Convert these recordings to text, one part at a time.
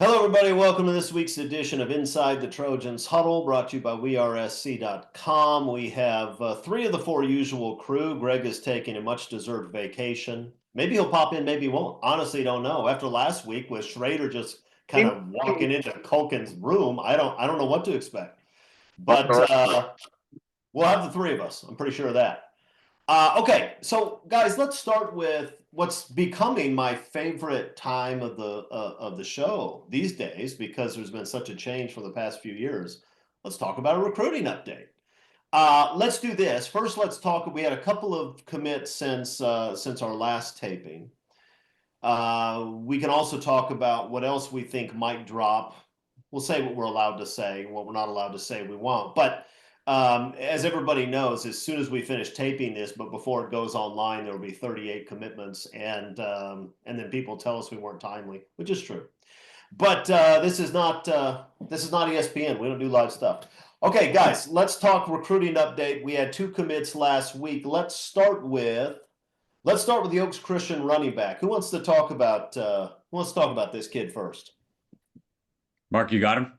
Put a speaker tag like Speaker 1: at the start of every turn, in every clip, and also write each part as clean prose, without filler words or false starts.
Speaker 1: Hello, everybody. Welcome to this week's edition of Inside the Trojans Huddle, brought to you by WeAreSC.com. We have three of the four usual crew. Greg is taking a much-deserved vacation. Maybe he'll pop in, maybe he won't. Honestly, don't know. After last week with Schrader just kind of walking into Culkin's room, I don't know what to expect. But we'll have the three of us. I'm pretty sure of that. Okay, so guys, let's start with what's becoming my favorite time of the show these days because there's been such a change for the past few years. Let's talk about a recruiting update. Let's do this. First, let's talk. We had a couple of commits since our last taping. We can also talk about what else we think might drop. We'll say what we're allowed to say. What we're not allowed to say, we won't. But as everybody knows, as soon as we finish taping this, but before it goes online, there will be 38 commitments, and then people tell us we weren't timely, which is true. But this is not ESPN. We don't do live stuff. Okay, guys, let's talk recruiting update. We had two commits last week. Let's start with the Oaks Christian running back. Who wants to talk about this kid first?
Speaker 2: Mark, you got him?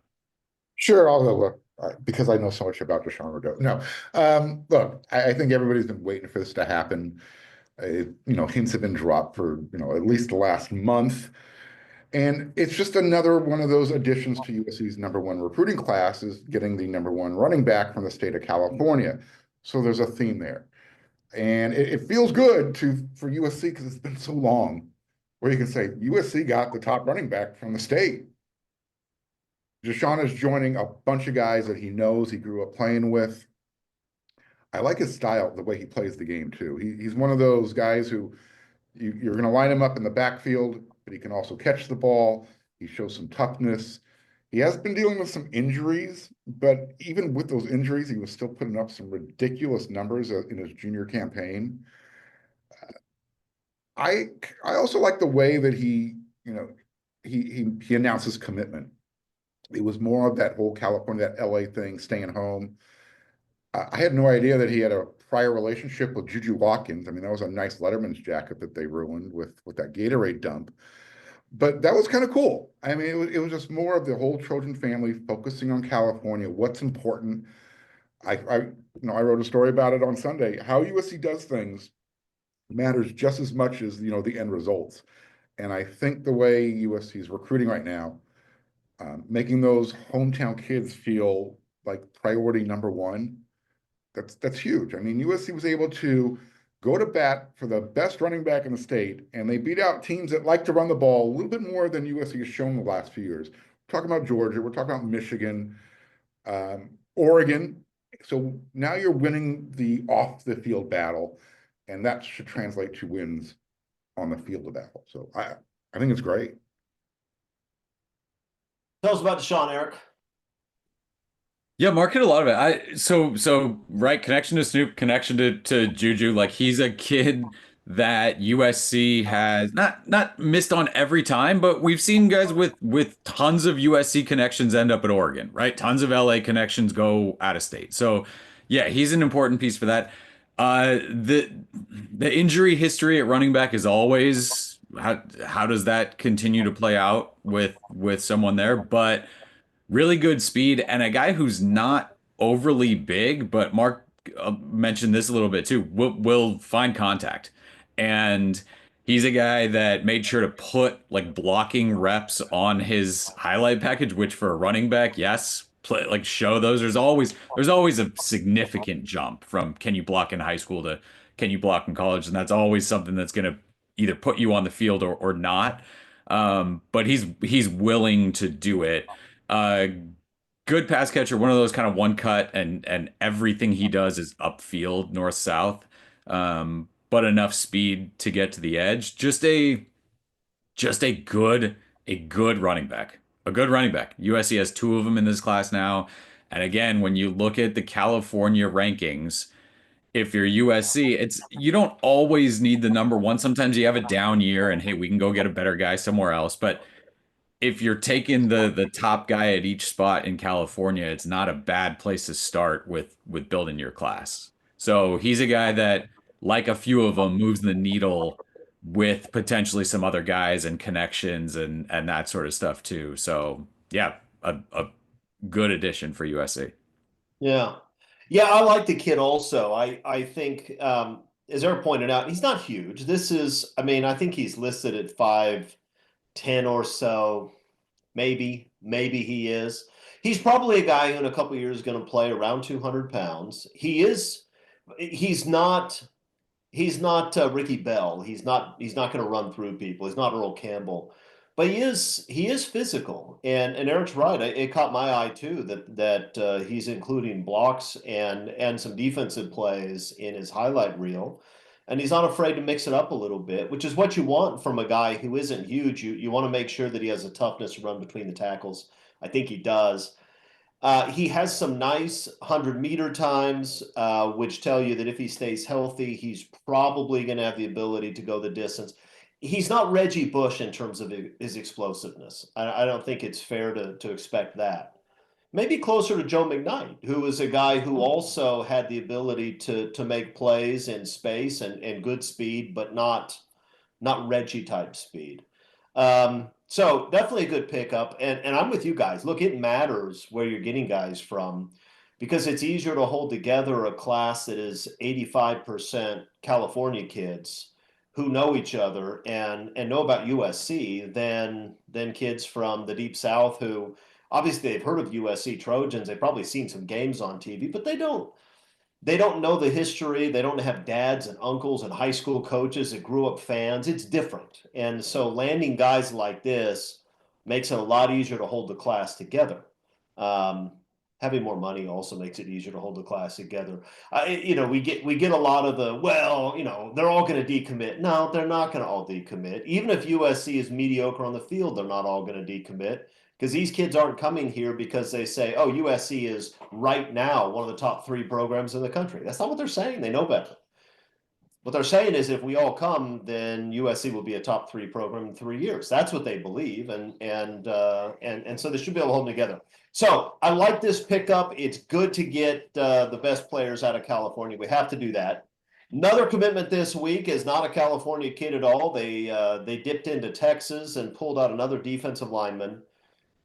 Speaker 3: Sure, I'll go look because I know so much about Deshaun Rideau. No, look, I think everybody's been waiting for this to happen. Hints have been dropped for at least the last month, and it's just another one of those additions to USC's #1 recruiting class is getting the #1 running back from the state of California. So there's a theme there, and it feels good for USC because it's been so long where you can say USC got the top running back from the state. Deshaun is joining a bunch of guys that he knows, he grew up playing with. I like his style, the way he plays the game, too. He's one of those guys who you're going to line him up in the backfield, but he can also catch the ball. He shows some toughness. He has been dealing with some injuries, but even with those injuries, he was still putting up some ridiculous numbers in his junior campaign. I also like the way that he announced his commitment. It was more of that whole California, that LA thing, staying home. I had no idea that he had a prior relationship with Juju Watkins. I mean, that was a nice Letterman's jacket that they ruined with that Gatorade dump. But that was kind of cool. I mean, it was just more of the whole Trojan family focusing on California, what's important. I wrote a story about it on Sunday. How USC does things matters just as much as the end results. And I think the way USC is recruiting right now, making those hometown kids feel like priority #1, that's huge. I mean, USC was able to go to bat for the best running back in the state, and they beat out teams that like to run the ball a little bit more than USC has shown the last few years. We're talking about Georgia, we're talking about Michigan, Oregon. So now you're winning the off-the-field battle, and that should translate to wins on the field of battle. So I think it's great.
Speaker 1: Tell us about Deshaun, Eric.
Speaker 2: Yeah, Mark hit a lot of it. So right, connection to Snoop, connection to Juju. Like he's a kid that USC has not missed on every time, but we've seen guys with tons of USC connections end up at Oregon, right? Tons of LA connections go out of state. So yeah, he's an important piece for that. The injury history at running back is always how does that continue to play out with someone there? But really good speed and a guy who's not overly big, but Mark mentioned this a little bit too, will find contact. And he's a guy that made sure to put like blocking reps on his highlight package, which for a running back, yes, play like show those. There's always a significant jump from can you block in high school to can you block in college, and that's always something that's going to either put you on the field or not. But he's willing to do it. Uh, Good pass catcher, one of those kind of one cut, and everything he does is upfield, north south, but enough speed to get to the edge. Just a good running back, a good running back. USC has two of them in this class now, and again, when you look at the California rankings, if you're USC, it's you don't always need the #1. Sometimes you have a down year, and hey, we can go get a better guy somewhere else, but if you're taking the top guy at each spot in California, it's not a bad place to start with building your class. So he's a guy that, like a few of them, moves the needle with potentially some other guys and connections and that sort of stuff too. So yeah, a good addition for USC.
Speaker 1: Yeah. Yeah, I like the kid also. I think as Eric pointed out, he's not huge. This is, I mean, I think he's listed at 5'10" or so. Maybe he is. He's probably a guy who in a couple of years is going to play around 200 pounds. He's not Ricky Bell. He's not going to run through people. He's not Earl Campbell, but he is physical. And Eric's right. It caught my eye too that he's including blocks and some defensive plays in his highlight reel, and he's not afraid to mix it up a little bit, which is what you want from a guy who isn't huge. You want to make sure that he has a toughness to run between the tackles. I think he does. He has some nice 100-meter times, which tell you that if he stays healthy, he's probably going to have the ability to go the distance. He's not Reggie Bush in terms of his explosiveness. I don't think it's fair to expect that. Maybe closer to Joe McKnight, who was a guy who also had the ability to make plays in space and good speed, but not Reggie type speed. So definitely a good pickup. And I'm with you guys. Look, it matters where you're getting guys from because it's easier to hold together a class that is 85% California kids who know each other and know about USC than kids from the deep South who obviously they've heard of USC Trojans. They've probably seen some games on TV, but they don't know the history. They don't have dads and uncles and high school coaches that grew up fans. It's different. And so landing guys like this makes it a lot easier to hold the class together. Um, Having more money also makes it easier to hold the class together. We get a lot of the, well, they're all going to decommit. No, they're not going to all decommit. Even if USC is mediocre on the field, they're not all going to decommit because these kids aren't coming here because they say, oh, USC is right now one of the top 3 programs in the country. That's not what they're saying. They know better. What they're saying is if we all come, then USC will be a top 3 program in 3 years. That's what they believe, and so they should be able to hold them together. So I like this pickup. It's good to get the best players out of California. We have to do that. Another commitment this week is not a California kid at all. They dipped into Texas and pulled out another defensive lineman.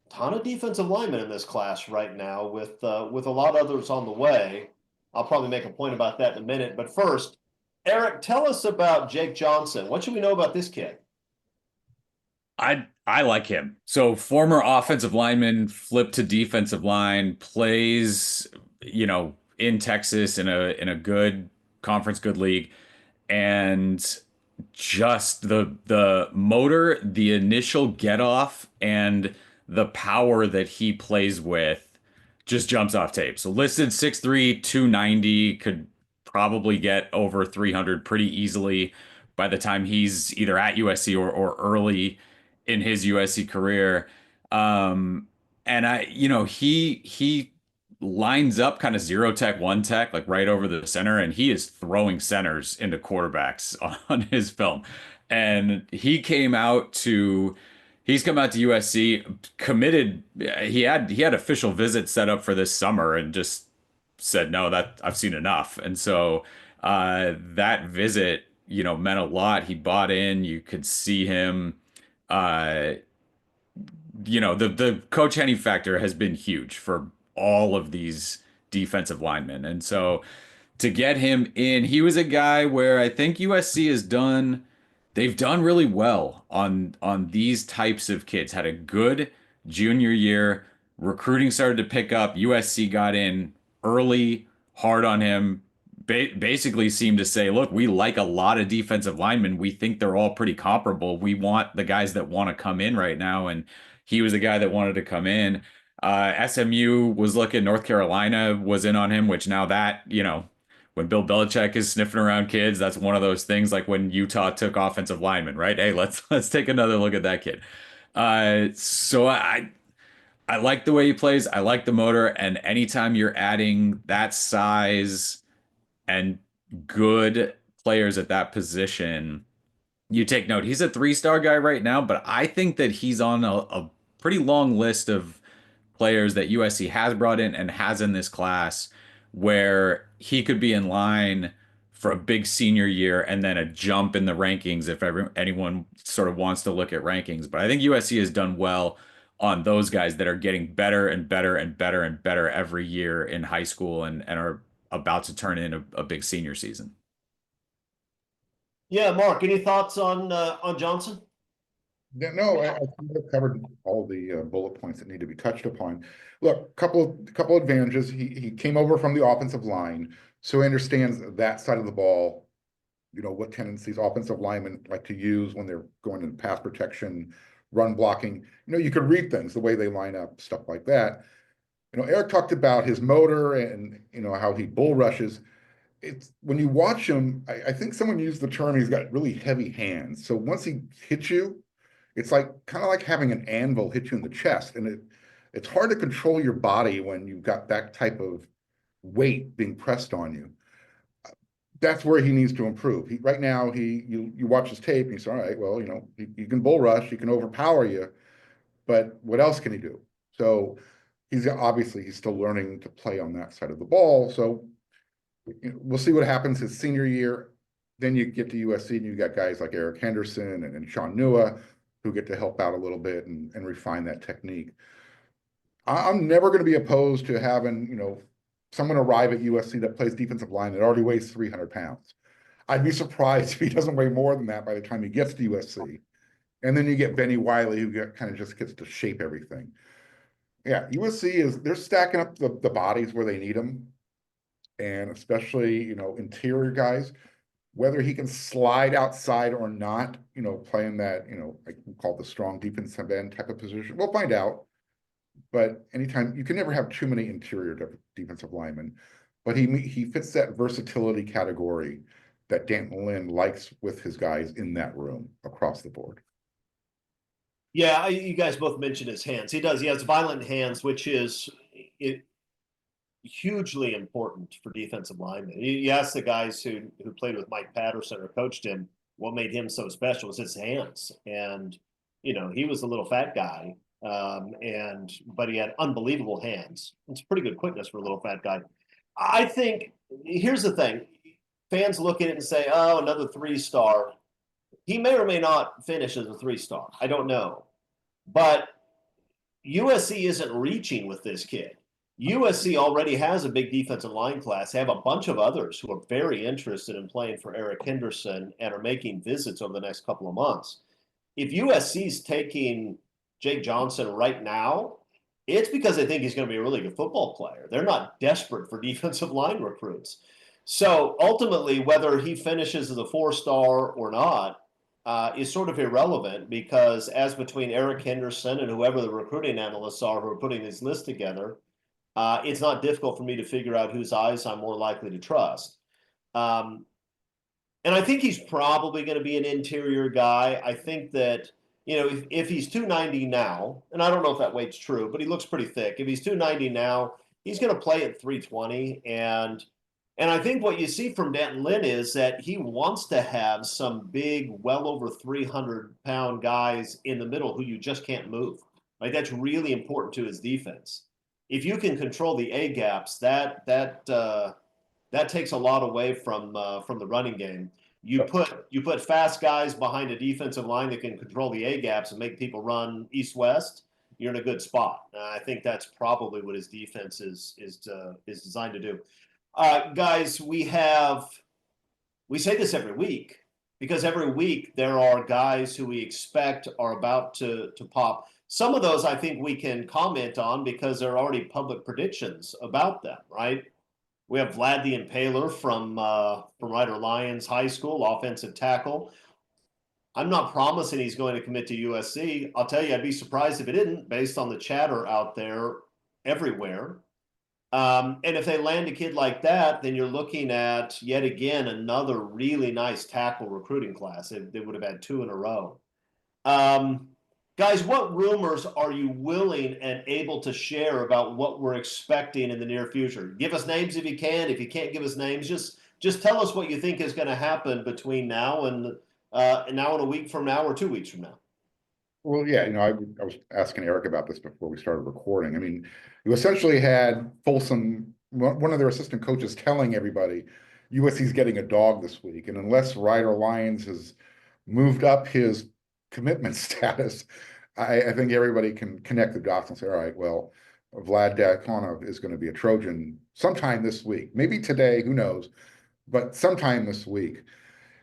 Speaker 1: Ton of defensive linemen in this class right now, with a lot of others on the way. I'll probably make a point about that in a minute. But first, Eric, tell us about Jake Johnson. What should we know about this kid?
Speaker 2: I like him. So former offensive lineman, flipped to defensive line, plays, in Texas in a good conference, good league, and just the motor, the initial get off, and the power that he plays with just jumps off tape. So listed 6'3", 290, could probably get over 300 pretty easily by the time he's either at USC or early in his USC career. And he lines up kind of zero tech, one tech, like right over the center, and he is throwing centers into quarterbacks on his film. And he's come out to USC committed. He had official visits set up for this summer and just said, no, that I've seen enough. And so that visit, meant a lot. He bought in. You could see him. The Coach Henny factor has been huge for all of these defensive linemen. And so to get him in, he was a guy where I think USC they've done really well on these types of kids. Had a good junior year. Recruiting started to pick up. USC got in early, hard on him. Basically seemed to say, look, we like a lot of defensive linemen. We think they're all pretty comparable. We want the guys that want to come in right now. And he was a guy that wanted to come in. SMU was looking, North Carolina was in on him, which now that, when Bill Belichick is sniffing around kids, that's one of those things like when Utah took offensive linemen, right? Hey, let's take another look at that kid. So I like the way he plays. I like the motor. And anytime you're adding that size and good players at that position, you take note. He's a 3-star guy right now, but I think that he's on a pretty long list of players that USC has brought in and has in this class where he could be in line for a big senior year and then a jump in the rankings if anyone sort of wants to look at rankings. But I think USC has done well on those guys that are getting better and better and better and better every year in high school and are about to turn in a big senior season.
Speaker 1: Yeah, Mark, any thoughts on Johnson?
Speaker 3: Yeah, no, I think I've covered all the bullet points that need to be touched upon. Look, couple advantages. He came over from the offensive line, so he understands that side of the ball. You know what tendencies offensive linemen like to use when they're going into pass protection, run blocking. You know, you could read things the way they line up, stuff like that. You know, Eric talked about his motor and you know how he bull rushes. It's when you watch him, I think someone used the term he's got really heavy hands. So once he hits you, it's like kind of like having an anvil hit you in the chest, and it's hard to control your body when you've got that type of weight being pressed on you. That's where he needs to improve. Right now, you watch his tape and you say, all right, well, you know, he can bull rush, he can overpower you, but what else can he do? So he's still learning to play on that side of the ball. So you know, we'll see what happens his senior year. Then you get to USC and you got guys like Eric Henderson and Sean Nua who get to help out a little bit and refine that technique. I'm never going to be opposed to having, you know, someone arrive at USC that plays defensive line that already weighs 300 pounds. I'd be surprised if he doesn't weigh more than that by the time he gets to USC. And then you get Benny Wiley, who kind of just gets to shape everything. Yeah, USC they're stacking up the bodies where they need them. And especially, you know, interior guys, whether he can slide outside or not, you know, playing that, you know, like we call it the strong defensive end type of position. We'll find out. But anytime you can never have too many interior defensive linemen, but he fits that versatility category that Danton Lynn likes with his guys in that room across the board.
Speaker 1: Yeah, you guys both mentioned his hands. He does. He has violent hands, which is hugely important for defensive linemen. You ask the guys who played with Mike Patterson or coached him, what made him so special was his hands. And, you know, he was a little fat guy, but he had unbelievable hands. It's pretty good quickness for a little fat guy. I think, here's the thing. Fans look at it and say, oh, another 3-star. He may or may not finish as a 3-star. I don't know. But USC isn't reaching with this kid. USC already has a big defensive line class. They have a bunch of others who are very interested in playing for Eric Henderson and are making visits over the next couple of months. If USC's taking Jake Johnson right now, it's because they think he's going to be a really good football player. They're not desperate for defensive line recruits. So ultimately, whether he finishes as a 4-star or not is sort of irrelevant, because as between Eric Henderson and whoever the recruiting analysts are who are putting this list together, it's not difficult for me to figure out whose eyes I'm more likely to trust. And I think he's probably going to be an interior guy. I think that, you know, if he's 290 now, and I don't know if that weight's true, but he looks pretty thick. If he's 290 now, he's going to play at 320. And I think what you see from Danton Lynn is that he wants to have some big, well over 300-pound guys in the middle who you just can't move. Like, that's really important to his defense. If you can control the A gaps, that takes a lot away from the running game. You put fast guys behind a defensive line that can control the A gaps and make people run east-west, you're in a good spot. I think that's probably what his defense is designed to do. Guys, we say this every week, because every week there are guys who we expect are about to pop. Some of those I think we can comment on because there are already public predictions about them, right? We have Vlad the Impaler from Ryder Lyons High School, offensive tackle. I'm not promising he's going to commit to USC. I'll tell you, I'd be surprised if it didn't, based on the chatter out there everywhere. And if they land a kid like that, then you're looking at, yet again, another really nice tackle recruiting class. They would have had 2 in a row. Guys, what rumors are you willing and able to share about what we're expecting in the near future? Give us names if you can. If you can't give us names, just tell us what you think is going to happen between now and a week from now or 2 weeks from now.
Speaker 3: Well, yeah, you know, I was asking Eric about this before we started recording. I mean, you essentially had Folsom, one of their assistant coaches, telling everybody, USC's getting a dog this week. And unless Ryder Lyons has moved up his commitment status, I think everybody can connect the dots and say, all right, well, Vlad Dakonov is going to be a Trojan sometime this week. Maybe today, who knows, but sometime this week.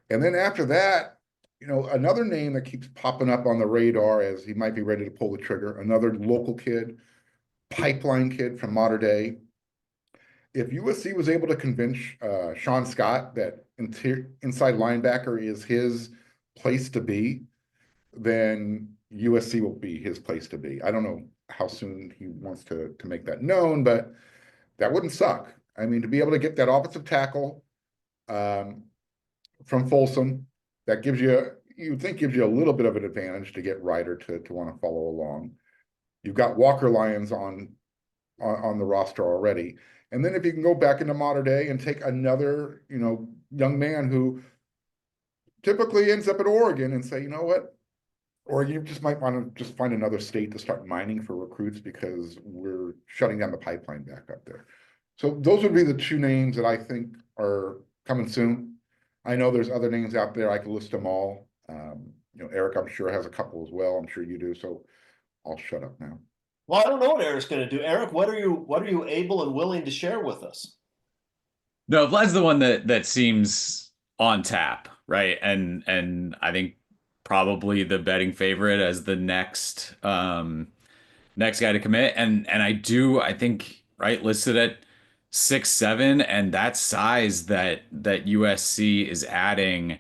Speaker 3: And then after that, another name that keeps popping up on the radar as he might be ready to pull the trigger, another local kid, pipeline kid from Mater Dei. If USC was able to convince Sean Scott that inside linebacker is his place to be, then USC will be his place to be. I don't know how soon he wants to make that known, but that wouldn't suck. I mean, to be able to get that offensive tackle from Folsom, that gives you, you'd think gives you a little bit of an advantage to get Ryder to want to follow along. You've got Walker Lyons on the roster already. And then if you can go back into Mater Dei and take another, young man who typically ends up at Oregon and say, you know what, or you just might want to just find another state to start mining for recruits because we're shutting down the pipeline back up there. So those would be the two names that I think are coming soon. I know there's other names out there. I could list them all. Eric, I'm sure, has a couple as well. I'm sure you do. So I'll shut up now.
Speaker 1: Well, I don't know what Eric's going to do. Eric, what are you able and willing to share with us?
Speaker 2: No, Vlad's the one that seems on tap, right? And I think probably the betting favorite as the next next guy to commit. And I think right listed at 6'7", and that size that USC is adding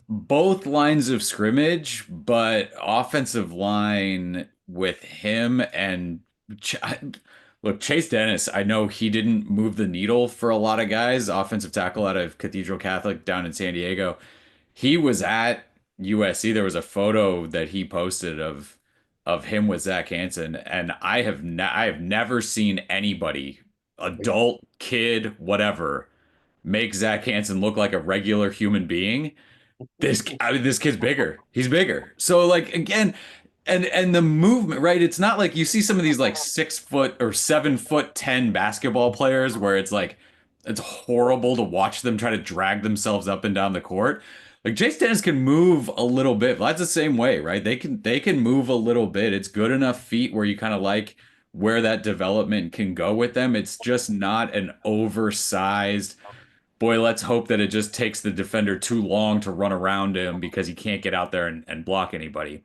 Speaker 2: both lines of scrimmage, but offensive line with him and look, Chase Dennis, I know he didn't move the needle for a lot of guys, offensive tackle out of Cathedral Catholic down in San Diego. He was at USC. There was a photo that he posted of him with Zach Hanson, and I have never seen anybody, adult, kid, whatever, make Zach Hanson look like a regular human being. This kid's bigger. He's bigger. So like again, and the movement, right? It's not like you see some of these like 6 foot or 7'10" basketball players where it's like it's horrible to watch them try to drag themselves up and down the court. Like Chase Dennis can move a little bit. That's the same way, right? They can move a little bit. It's good enough feet where you kind of like where that development can go with them. It's just not an oversized, boy, let's hope that it just takes the defender too long to run around him because he can't get out there and block anybody.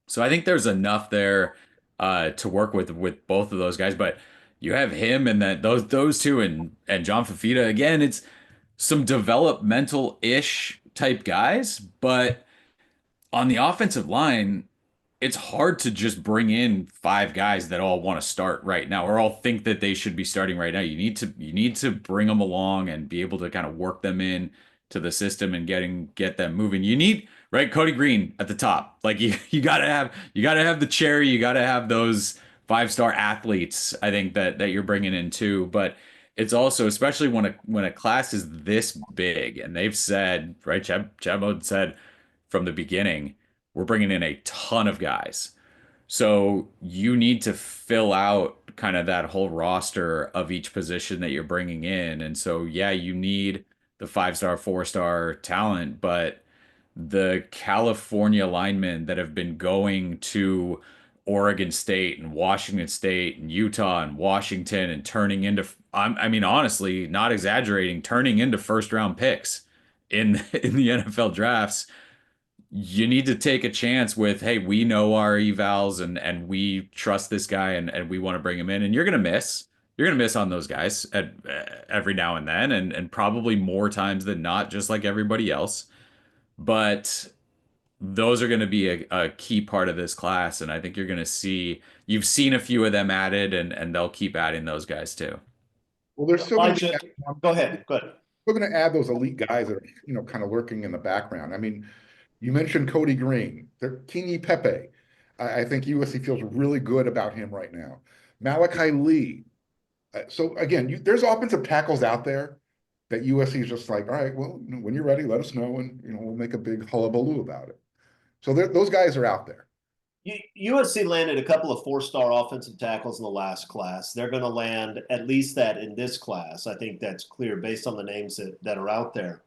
Speaker 2: So I think there's enough there to work with both of those guys. But you have him and that those two and John Fafita. Again, it's some developmental-ish type guys, but on the offensive line, it's hard to just bring in 5 guys that all want to start right now or all think that they should be starting right now. You need to bring them along and be able to kind of work them in to the system and get them moving. You need, right, Cody Green at the top. Like you gotta have the cherry, you gotta have those 5-star athletes, I think that you're bringing in too. But it's also, especially when a class is this big, and they've said, right, Chad said from the beginning, we're bringing in a ton of guys. So you need to fill out kind of that whole roster of each position that you're bringing in. And so, yeah, you need the 5-star, 4-star talent, but the California linemen that have been going to Oregon State and Washington State and Utah and Washington and turning into, I mean, honestly, not exaggerating, turning into first-round picks in the NFL drafts. You need to take a chance with, hey, we know our evals and we trust this guy and we want to bring him in. And you're gonna miss. You're gonna miss on those guys every now and then, and probably more times than not, just like everybody else. But those are going to be a key part of this class, and I think you've seen a few of them added, and they'll keep adding those guys too.
Speaker 3: Well, they're still going to
Speaker 1: Go ahead.
Speaker 3: We're going to add those elite guys that are, kind of lurking in the background. I mean, you mentioned Cody Green, Kini Pepe. I think USC feels really good about him right now. Malachi Lee. So again, there's offensive tackles out there that USC is just like, all right, well, when you're ready, let us know, and we'll make a big hullabaloo about it. So those guys are out there.
Speaker 1: USC landed a couple of four-star offensive tackles in the last class. They're going to land at least that in this class. I think that's clear based on the names that are out there.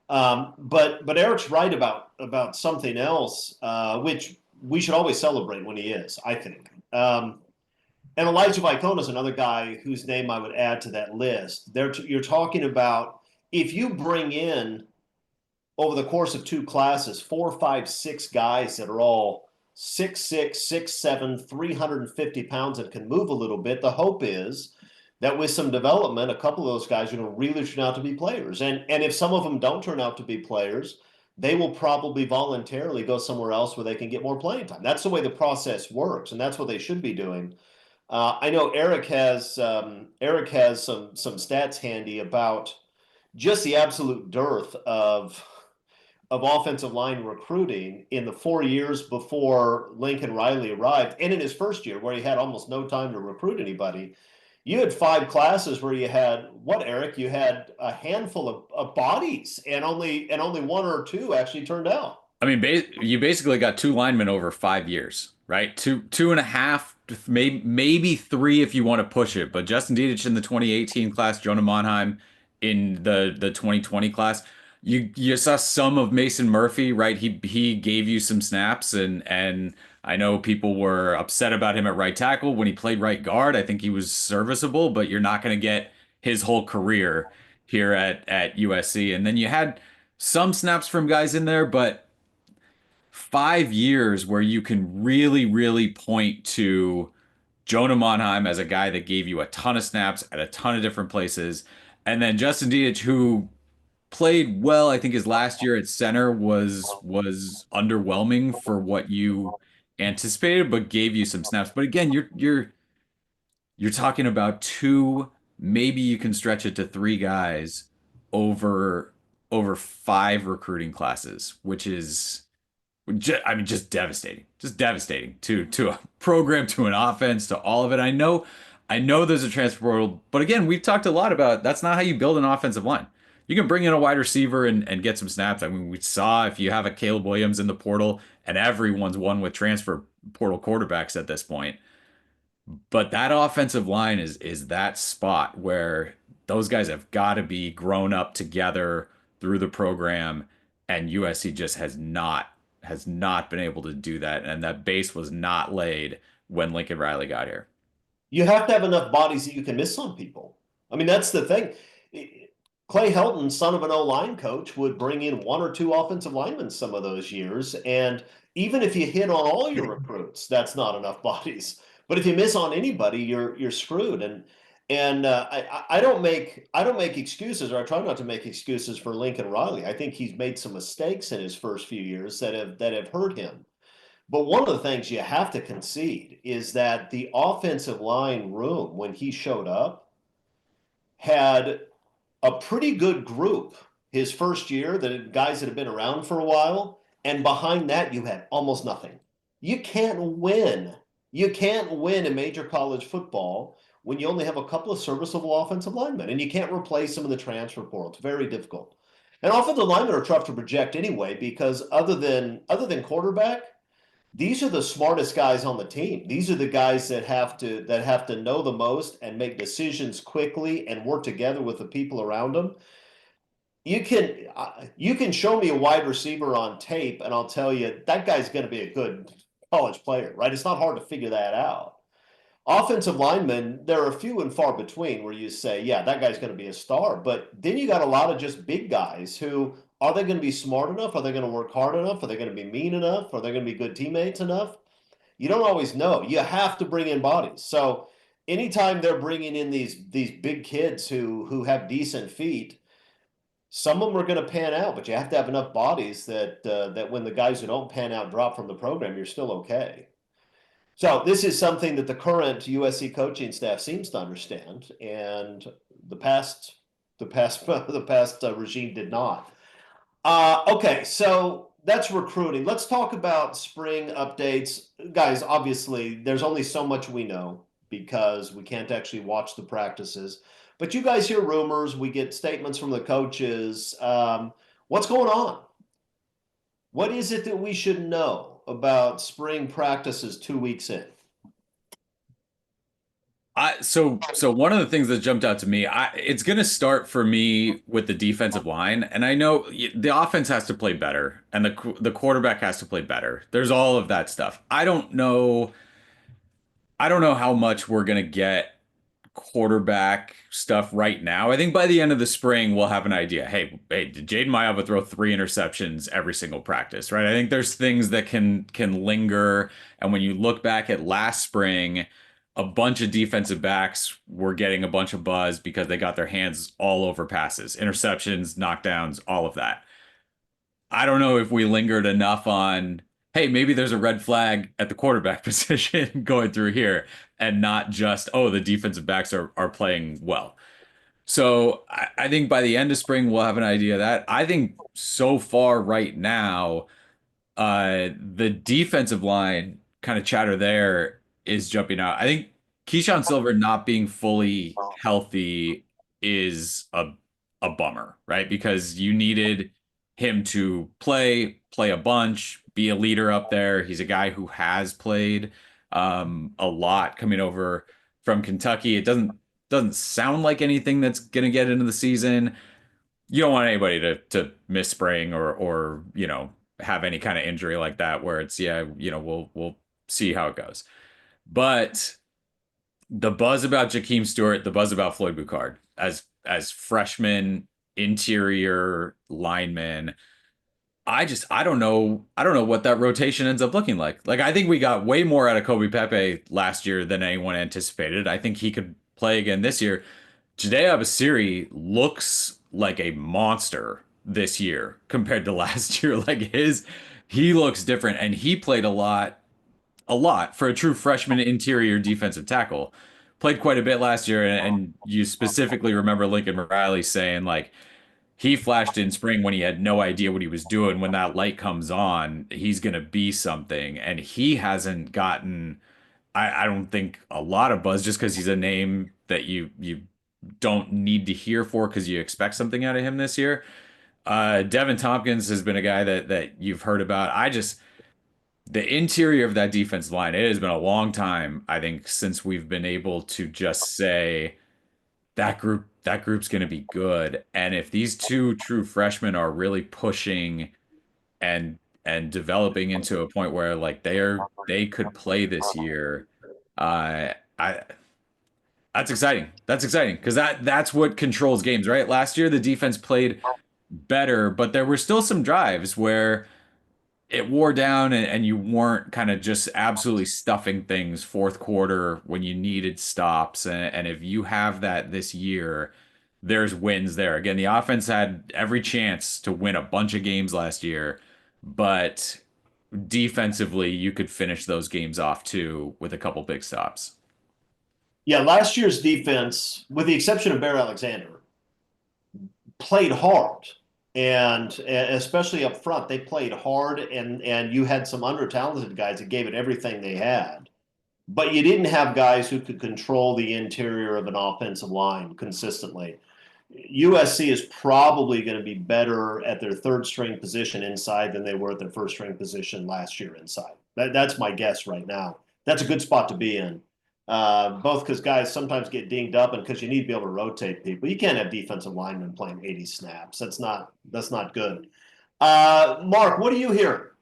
Speaker 1: But Eric's right about something else, which we should always celebrate when he is, I think. And Elijah Vicona is another guy whose name I would add to that list. You're talking about if you bring in over the course of two classes, 4, 5, 6 guys that are all 6'6", 6'7", 350 pounds and can move a little bit, the hope is that with some development, a couple of those guys are going to really turn out to be players. And if some of them don't turn out to be players, they will probably voluntarily go somewhere else where they can get more playing time. That's the way the process works, and that's what they should be doing. I know Eric has some stats handy about just the absolute dearth of offensive line recruiting in the 4 years before Lincoln Riley arrived, and in his first year where he had almost no time to recruit anybody. You had 5 classes where you had what, Eric? You had a handful of bodies, and only 1 or 2 actually turned out.
Speaker 2: I mean, you basically got 2 linemen over 5 years, right? 2.5, maybe 3 if you want to push it. But Justin Dietich in the 2018 class, Jonah Monheim in the 2020 class. You saw some of Mason Murphy, right? He gave you some snaps, and I know people were upset about him at right tackle when he played right guard. I think he was serviceable, but you're not going to get his whole career here at USC. And then you had some snaps from guys in there, but 5 years where you can really, really point to Jonah Monheim as a guy that gave you a ton of snaps at a ton of different places. And then Justin Dietich, who played well. I think his last year at center was underwhelming for what you anticipated, but gave you some snaps. But again, you're talking about 2, maybe you can stretch it to 3 guys over 5 recruiting classes, which is just devastating to a program, to an offense, to all of it. I know there's a transfer portal, but again, we've talked a lot about that's not how you build an offensive line. You can bring in a wide receiver and get some snaps. I mean, we saw if you have a Caleb Williams in the portal, and everyone's won with transfer portal quarterbacks at this point. But that offensive line is that spot where those guys have got to be grown up together through the program, and USC just has not been able to do that, and that base was not laid when Lincoln Riley got here.
Speaker 1: You have to have enough bodies that you can miss on people. I mean, that's the thing. Clay Helton, son of an O-line coach, would bring in 1 or 2 offensive linemen some of those years. And even if you hit on all your recruits, that's not enough bodies. But if you miss on anybody, you're screwed. And I don't make excuses, or I try not to make excuses for Lincoln Riley. I think he's made some mistakes in his first few years that have hurt him. But one of the things you have to concede is that the offensive line room, when he showed up, had a pretty good group his first year, the guys that have been around for a while, and behind that you had almost nothing. You can't win in major college football when you only have a couple of serviceable offensive linemen, and you can't replace some of the transfer portal. It's very difficult. And offensive linemen are tough to project anyway, because other than quarterback, these are the smartest guys on the team. These are the guys that have to know the most and make decisions quickly and work together with the people around them. You can show me a wide receiver on tape, and I'll tell you that guy's going to be a good college player, right? It's not hard to figure that out. Offensive linemen, there are few and far between where you say, yeah, that guy's going to be a star. But then you got a lot of just big guys who, are they going to be smart enough? Are they going to work hard enough? Are they going to be mean enough? Are they going to be good teammates enough? You don't always know. You have to bring in bodies. So anytime they're bringing in these big kids who have decent feet, some of them are going to pan out, but you have to have enough bodies that when the guys who don't pan out drop from the program, you're still okay. So this is something that the current USC coaching staff seems to understand, and the past regime did not. Okay, so that's recruiting. Let's talk about spring updates, guys. Obviously, there's only so much we know because we can't actually watch the practices. But you guys hear rumors. We get statements from the coaches. What's going on? What is it that we should know? about spring practices 2 weeks in?
Speaker 2: So one of the things that jumped out to me, it's going to start for me with the defensive line, and I know the offense has to play better, and the quarterback has to play better. There's all of that stuff. I don't know how much we're going to get quarterback stuff right now. I think by the end of the spring we'll have an idea. Hey, did Jaden Mayava throw 3 interceptions every single practice? Right. I think there's things that can linger. And when you look back at last spring, a bunch of defensive backs were getting a bunch of buzz because they got their hands all over passes, interceptions, knockdowns, all of that. I don't know if we lingered enough on, hey, maybe there's a red flag at the quarterback position going through here, and not just, oh, the defensive backs are playing well. So I think by the end of spring, we'll have an idea of that. I think so far right now, the defensive line kind of chatter there is jumping out. I think Keyshawn Silver not being fully healthy is a bummer, right? Because you needed him to play a bunch, be a leader up there. He's a guy who has played a lot coming over from Kentucky. It doesn't sound like anything that's going to get into the season. You don't want anybody to miss spring or have any kind of injury like that where it's we'll see how it goes. But the buzz about Jakeem Stewart, the buzz about Floyd Boucard as freshman interior linemen, I don't know what that rotation ends up looking like. Like I think we got way more out of Kobe Pepe last year than anyone anticipated. I think he could play again this year. Jide Abasiri looks like a monster this year compared to last year. He looks different, and he played a lot for a true freshman interior defensive tackle. Played quite a bit last year, and you specifically remember Lincoln Riley saying like he flashed in spring when he had no idea what he was doing. When that light comes on, he's gonna be something, and he hasn't gotten. I don't think a lot of buzz just because he's a name that you don't need to hear for because you expect something out of him this year. Devin Tompkins has been a guy that you've heard about. The interior of that defense line, it has been a long time, I think, since we've been able to just say that group's going to be good. And if these two true freshmen are really pushing and developing into a point where like they could play this year, I that's exciting. That's exciting because that's what controls games, right? Last year the defense played better, but there were still some drives where it wore down and you weren't kind of just absolutely stuffing things fourth quarter when you needed stops. And if you have that this year, there's wins there. Again, the offense had every chance to win a bunch of games last year, but defensively, you could finish those games off too with a couple big stops.
Speaker 1: Yeah, last year's defense, with the exception of Bear Alexander, played hard. And especially up front, they played hard, and you had some under-talented guys that gave it everything they had. But you didn't have guys who could control the interior of an offensive line consistently. USC is probably going to be better at their third string position inside than they were at their first string position last year inside. That's my guess right now. That's a good spot to be in. Both because guys sometimes get dinged up and because you need to be able to rotate people. You can't have defensive linemen playing 80 snaps. That's not good. Mark, what do you hear?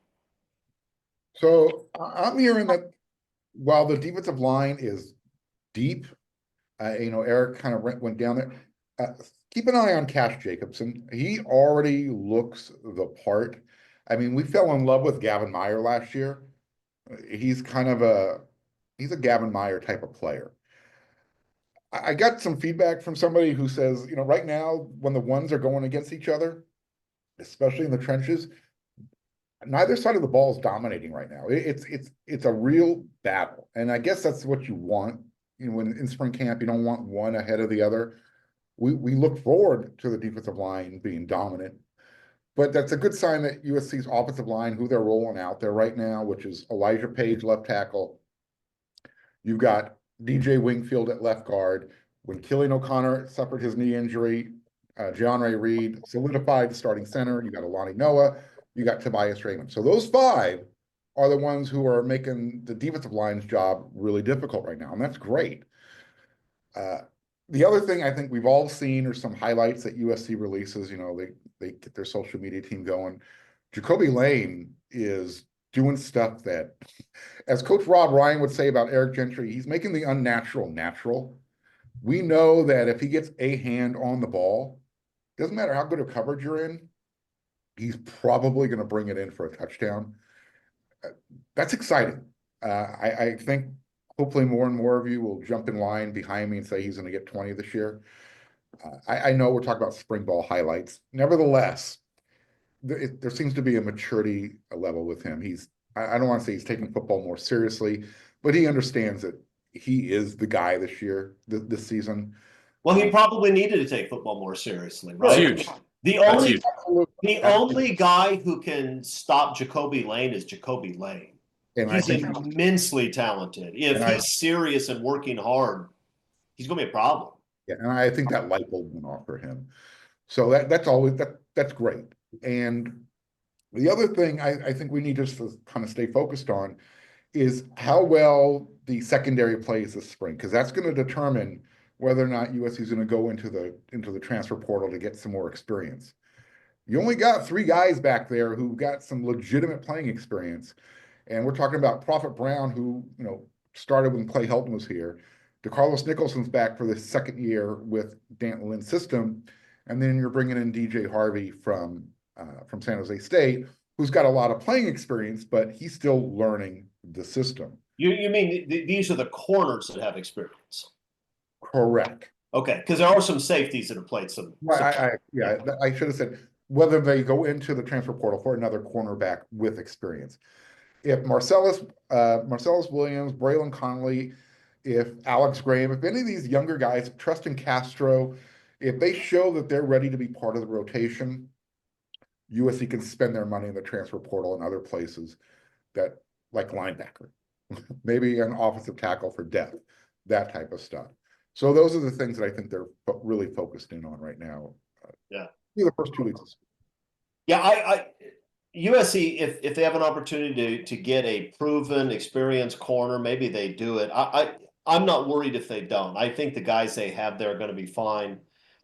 Speaker 3: So I'm hearing that while the defensive line is deep, Eric kind of went down there. Keep an eye on Cash Jacobson. He already looks the part. I mean, we fell in love with Gavin Meyer last year. He's a Gavin Meyer type of player. I got some feedback from somebody who says, right now when the ones are going against each other, especially in the trenches, neither side of the ball is dominating right now. It's a real battle, and I guess that's what you want. When in spring camp, you don't want one ahead of the other. We look forward to the defensive line being dominant, but that's a good sign that USC's offensive line, who they're rolling out there right now, which is Elijah Page, left tackle. You've got DJ Wingfield at left guard. When Killian O'Connor suffered his knee injury, John Ray Reed solidified the starting center. You got Alani Noah. You got Tobias Raymond. So those five are the ones who are making the defensive line's job really difficult right now, and that's great. The other thing I think we've all seen are some highlights that USC releases. They get their social media team going. Jacoby Lane is doing stuff that, as Coach Rob Ryan would say about Eric Gentry, he's making the unnatural natural. We know that if he gets a hand on the ball, doesn't matter how good of coverage you're in, he's probably going to bring it in for a touchdown. That's exciting. I think hopefully more and more of you will jump in line behind me and say he's going to get 20 this year. I know we're talking about spring ball highlights. Nevertheless, there seems to be a maturity level with him. I don't want to say he's taking football more seriously, but he understands that he is the guy this year, this season.
Speaker 1: Well, he probably needed to take football more seriously, right?
Speaker 2: Huge.
Speaker 1: The only guy who can stop Jacoby Lane is Jacoby Lane. And he's immensely talented. If he's serious and working hard, he's going to be a problem.
Speaker 3: Yeah, and I think that light bulb went off for him. So that's great. And the other thing I think we need just to kind of stay focused on is how well the secondary plays this spring, because that's going to determine whether or not USC is going to go into the transfer portal to get some more experience. You only got 3 guys back there who got some legitimate playing experience. And we're talking about Prophet Brown, who, started when Clay Helton was here. DeCarlos Nicholson's back for the second year with Dan Lynn's system. And then you're bringing in DJ Harvey from San Jose State, who's got a lot of playing experience, but he's still learning the system.
Speaker 1: You mean these are the corners that have experience?
Speaker 3: Correct.
Speaker 1: Okay, because there are some safeties that have played some.
Speaker 3: I should have said whether they go into the transfer portal for another cornerback with experience. If Marcellus Williams, Braylon Connolly, if Alex Graham, if any of these younger guys, Tristan Castro, if they show that they're ready to be part of the rotation, USC can spend their money in the transfer portal and other places that, like linebacker, maybe an offensive tackle for depth, that type of stuff. So those are the things that I think they're really focused in on right now. The first 2 weeks.
Speaker 1: Yeah, USC, if they have an opportunity to get a proven, experienced corner, maybe they do it. I'm not worried if they don't. I think the guys they have there are going to be fine.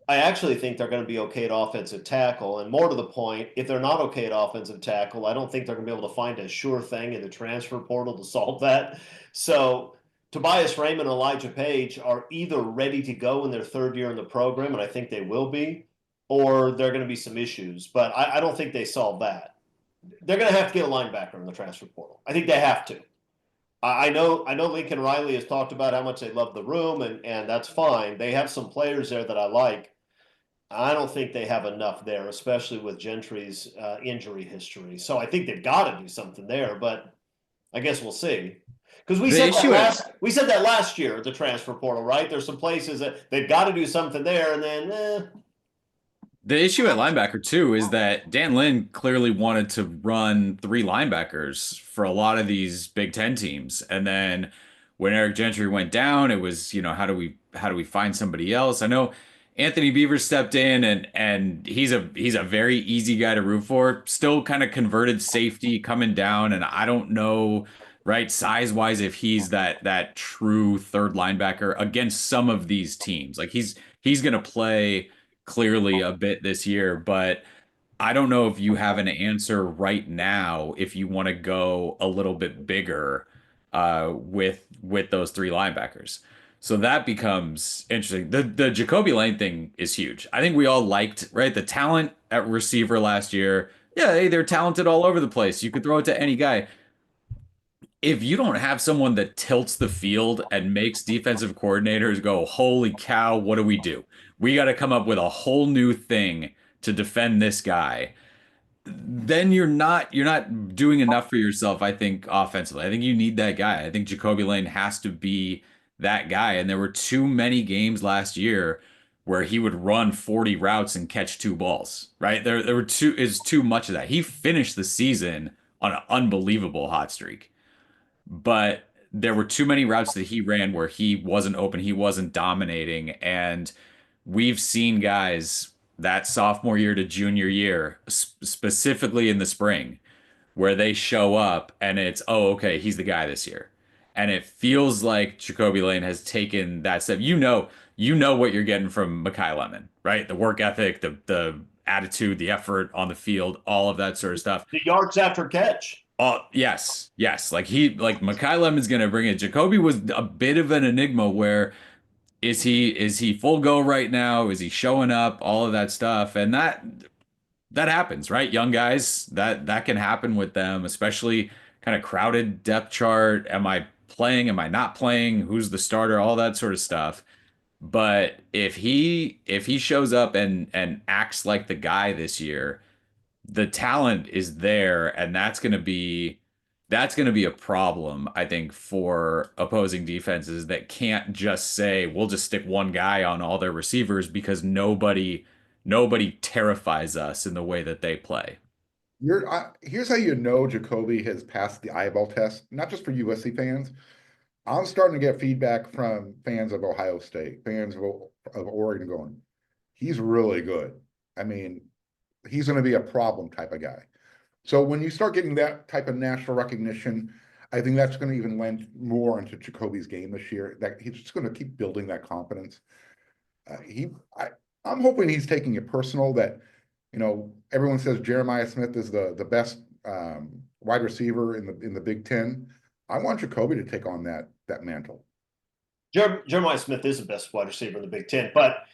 Speaker 1: I actually think they're going to be okay at offensive tackle. And more to the point, if they're not okay at offensive tackle, I don't think they're going to be able to find a sure thing in the transfer portal to solve that. So Tobias Raymond and Elijah Page are either ready to go in their 3rd year in the program, and I think they will be, or there are going to be some issues. But I don't think they solve that. They're going to have to get a linebacker in the transfer portal. I think they have to. I know Lincoln Riley has talked about how much they love the room, and that's fine. They have some players there that I like. I don't think they have enough there, especially with Gentry's injury history. So I think they've got to do something there, but I guess we'll see. Because we said that last year at the transfer portal, right? There's some places that they've got to do something there, and then
Speaker 2: The issue at linebacker, too, is that Dan Lynn clearly wanted to run 3 linebackers for a lot of these Big Ten teams. And then when Eric Gentry went down, it was, how do we find somebody else? I know Anthony Beaver stepped in and he's a very easy guy to root for. Still kind of converted safety coming down, and I don't know, right, size-wise, if he's that true 3rd linebacker against some of these teams. Like he's going to play clearly a bit this year, but I don't know if you have an answer right now if you want to go a little bit bigger with those 3 linebackers. So that becomes interesting. The Jacoby Lane thing is huge. I think we all liked, right, the talent at receiver last year. Yeah, hey, they're talented all over the place. You could throw it to any guy. If you don't have someone that tilts the field and makes defensive coordinators go, holy cow, what do we do? We got to come up with a whole new thing to defend this guy. Then you're not doing enough for yourself, I think, offensively. I think you need that guy. I think Jacoby Lane has to be that guy. And there were too many games last year where he would run 40 routes and catch 2 balls, right? There were too much of that. He finished the season on an unbelievable hot streak. But there were too many routes that he ran where he wasn't open, he wasn't dominating. And we've seen guys that sophomore year to junior year, specifically in the spring, where they show up and it's, oh, okay, he's the guy this year. And it feels like Jacoby Lane has taken that step. You know what you're getting from Makai Lemon, right? The work ethic, the attitude, the effort on the field, all of that sort of stuff.
Speaker 1: The yards after catch.
Speaker 2: Oh, yes, yes. Like Makai Lemon's gonna bring it. Jacoby was a bit of an enigma where is he full go right now? Is he showing up? All of that stuff. And that happens, right? Young guys, that can happen with them, especially kind of crowded depth chart. Am I playing? Am I not playing? Who's the starter? All that sort of stuff. But if he shows up and acts like the guy this year, the talent is there, and that's going to be a problem, I think, for opposing defenses that can't just say we'll just stick one guy on all their receivers because nobody terrifies us in the way that they play.
Speaker 3: Here's how you know Jacoby has passed the eyeball test, not just for USC fans. I'm starting to get feedback from fans of Ohio State, fans of Oregon going, he's really good. I mean, he's going to be a problem type of guy. So when you start getting that type of national recognition, I think that's going to even lend more into Jacoby's game this year. That he's just going to keep building that confidence. I'm hoping he's taking it personal that, everyone says Jeremiah Smith is the best wide receiver in the Big Ten. I want Jacoby to take on that mantle.
Speaker 1: Jeremiah Smith is the best wide receiver in the Big Ten, but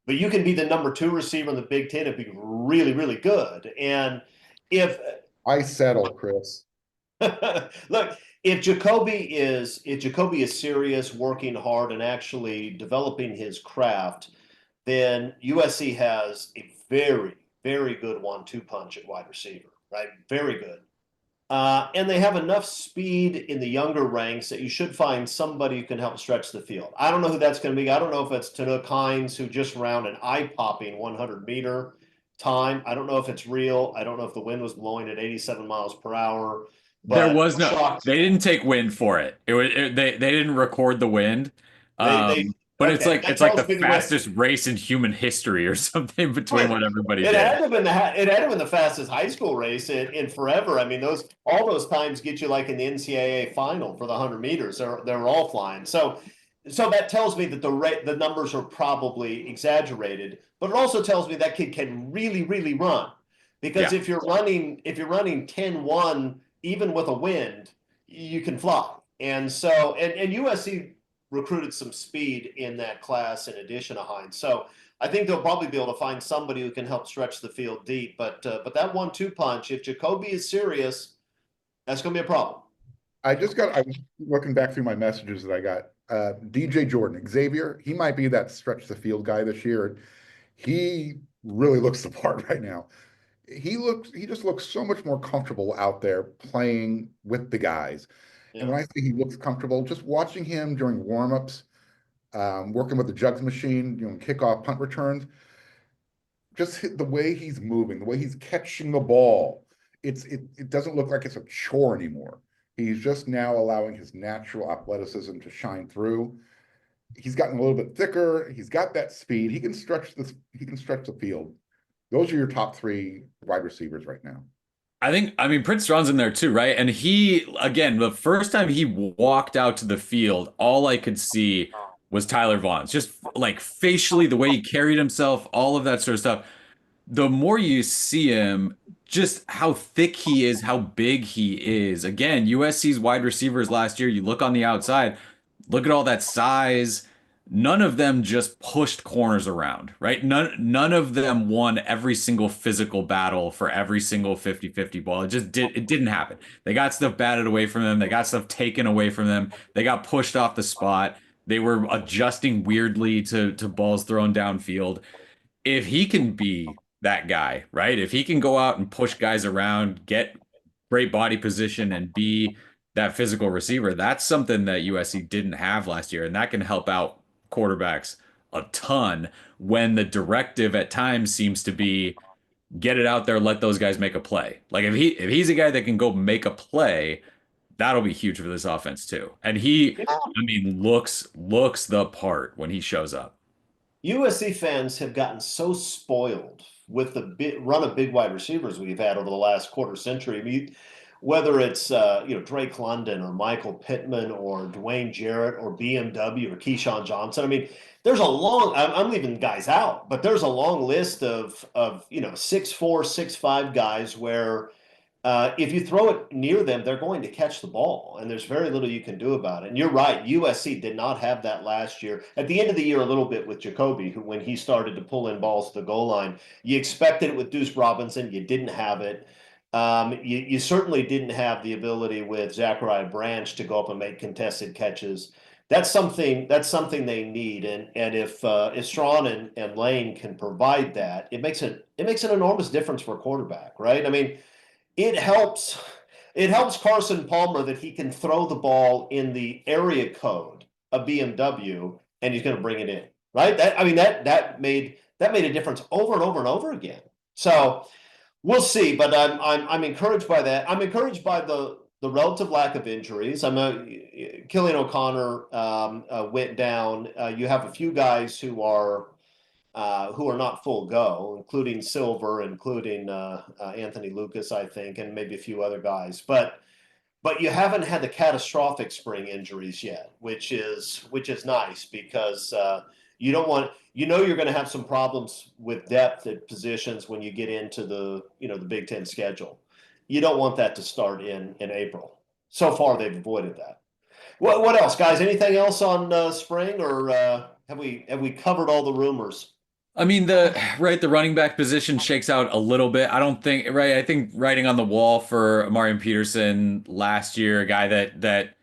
Speaker 1: you can be the number 2 receiver in the Big Ten and be really, really good. And if
Speaker 3: I settle, Chris.
Speaker 1: look, if Jacoby is serious, working hard, and actually developing his craft, then USC has a very, very good 1-2 punch at wide receiver, right? Very good. And they have enough speed in the younger ranks that you should find somebody who can help stretch the field. I don't know who that's going to be. I don't know if it's Tanook Hines, who just ran an eye-popping 100-meter time. I don't know if it's real. I don't know if the wind was blowing at 87 miles per hour.
Speaker 2: There was no, they didn't take wind for it. They didn't record the wind. But
Speaker 1: okay,
Speaker 2: it's like the fastest race in human history or something between what everybody did.
Speaker 1: It had to have been the fastest high school race in forever. I mean, all those times get you like in the NCAA final for the 100 meters. They're all flying. So that tells me that the numbers are probably exaggerated, but it also tells me that kid can really, really run. Because if you're running 10-1, even with a wind, you can fly. And so and USC recruited some speed in that class in addition to Hines. So I think they'll probably be able to find somebody who can help stretch the field deep. But that 1-2 punch, if Jacoby is serious, that's going to be a problem.
Speaker 3: I was looking back through my messages that I got. DJ Jordan, Xavier, he might be that stretch the field guy this year. He really looks the part right now. He just looks so much more comfortable out there playing with the guys. Yeah. And when I say he looks comfortable, just watching him during warmups, working with the jugs machine, kickoff, punt returns, just the way he's moving, the way he's catching the ball, it doesn't look like it's a chore anymore. He's just now allowing his natural athleticism to shine through. He's gotten a little bit thicker. He's got that speed. He can stretch the field. Those are your top 3 wide receivers right now.
Speaker 2: I mean, Prince John's in there too, right? And again, the first time he walked out to the field, all I could see was Tyler Vaughn's. Just like facially, the way he carried himself, all of that sort of stuff. The more you see him, just how thick he is, how big he is. Again, USC's wide receivers last year, you look on the outside, look at all that size. None of them just pushed corners around, right? None of them won every single physical battle for every single 50-50 ball. It didn't happen. They got stuff batted away from them. They got stuff taken away from them. They got pushed off the spot. They were adjusting weirdly to balls thrown downfield. If he can be that guy, right? If he can go out and push guys around, get great body position, and be that physical receiver, that's something that USC didn't have last year, and that can help out quarterbacks a ton when the directive at times seems to be get it out there, let those guys make a play. Like if he's a guy that can go make a play, that'll be huge for this offense too. And looks the part when he shows up.
Speaker 1: USC fans have gotten so spoiled with the run of big wide receivers we've had over the last quarter century. I mean, whether it's Drake London or Michael Pittman or Dwayne Jarrett or BMW or Keyshawn Johnson. I mean, there's a long. I'm leaving guys out, but there's a long list of 6'4", 6'5" guys where if you throw it near them, they're going to catch the ball, and there's very little you can do about it. And you're right, USC did not have that last year. At the end of the year, a little bit with Jacoby, who when he started to pull in balls to the goal line, you expected it with Deuce Robinson. You didn't have it. You certainly didn't have the ability with Zachariah Branch to go up and make contested catches. That's something they need, and if Strawn and Lane can provide that, it makes an enormous difference for a quarterback, right? I mean, it helps Carson Palmer that he can throw the ball in the area code of BMW and he's going to bring it in, right? That made a difference over and over and over again. So we'll see, but I'm encouraged by that. I'm encouraged by the relative lack of injuries. Killian O'Connor went down. You have a few guys who are not full go, including Silver, including Anthony Lucas, I think, and maybe a few other guys. But you haven't had the catastrophic spring injuries yet, which is nice because you don't want you're going to have some problems with depth at positions when you get into the Big Ten schedule. You don't want that to start in April. So far, they've avoided that. What else, guys? Anything else on spring, or have we covered all the rumors?
Speaker 2: I mean, the running back position shakes out a little bit. I don't think, I think writing on the wall for Amarian Peterson last year, a guy that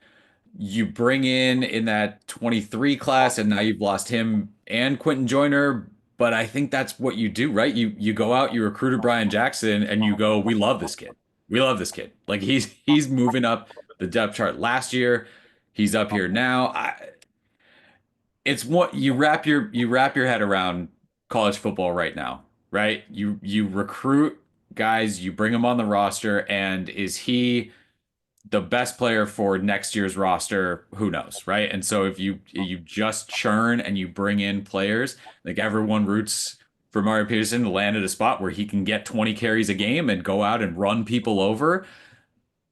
Speaker 2: you bring in that 23 class, and now you've lost him and Quentin Joyner. But I think that's what you do, right? You go out, you recruited Brian Jackson, and you go, we love this kid. We love this kid. Like he's moving up the depth chart last year. He's up here now. It's what you wrap your head around college football right now, right? You recruit guys, you bring them on the roster, and is he the best player for next year's roster? Who knows, right? And so if you just churn and you bring in players, like everyone roots for Mario Peterson to land at a spot where he can get 20 carries a game and go out and run people over.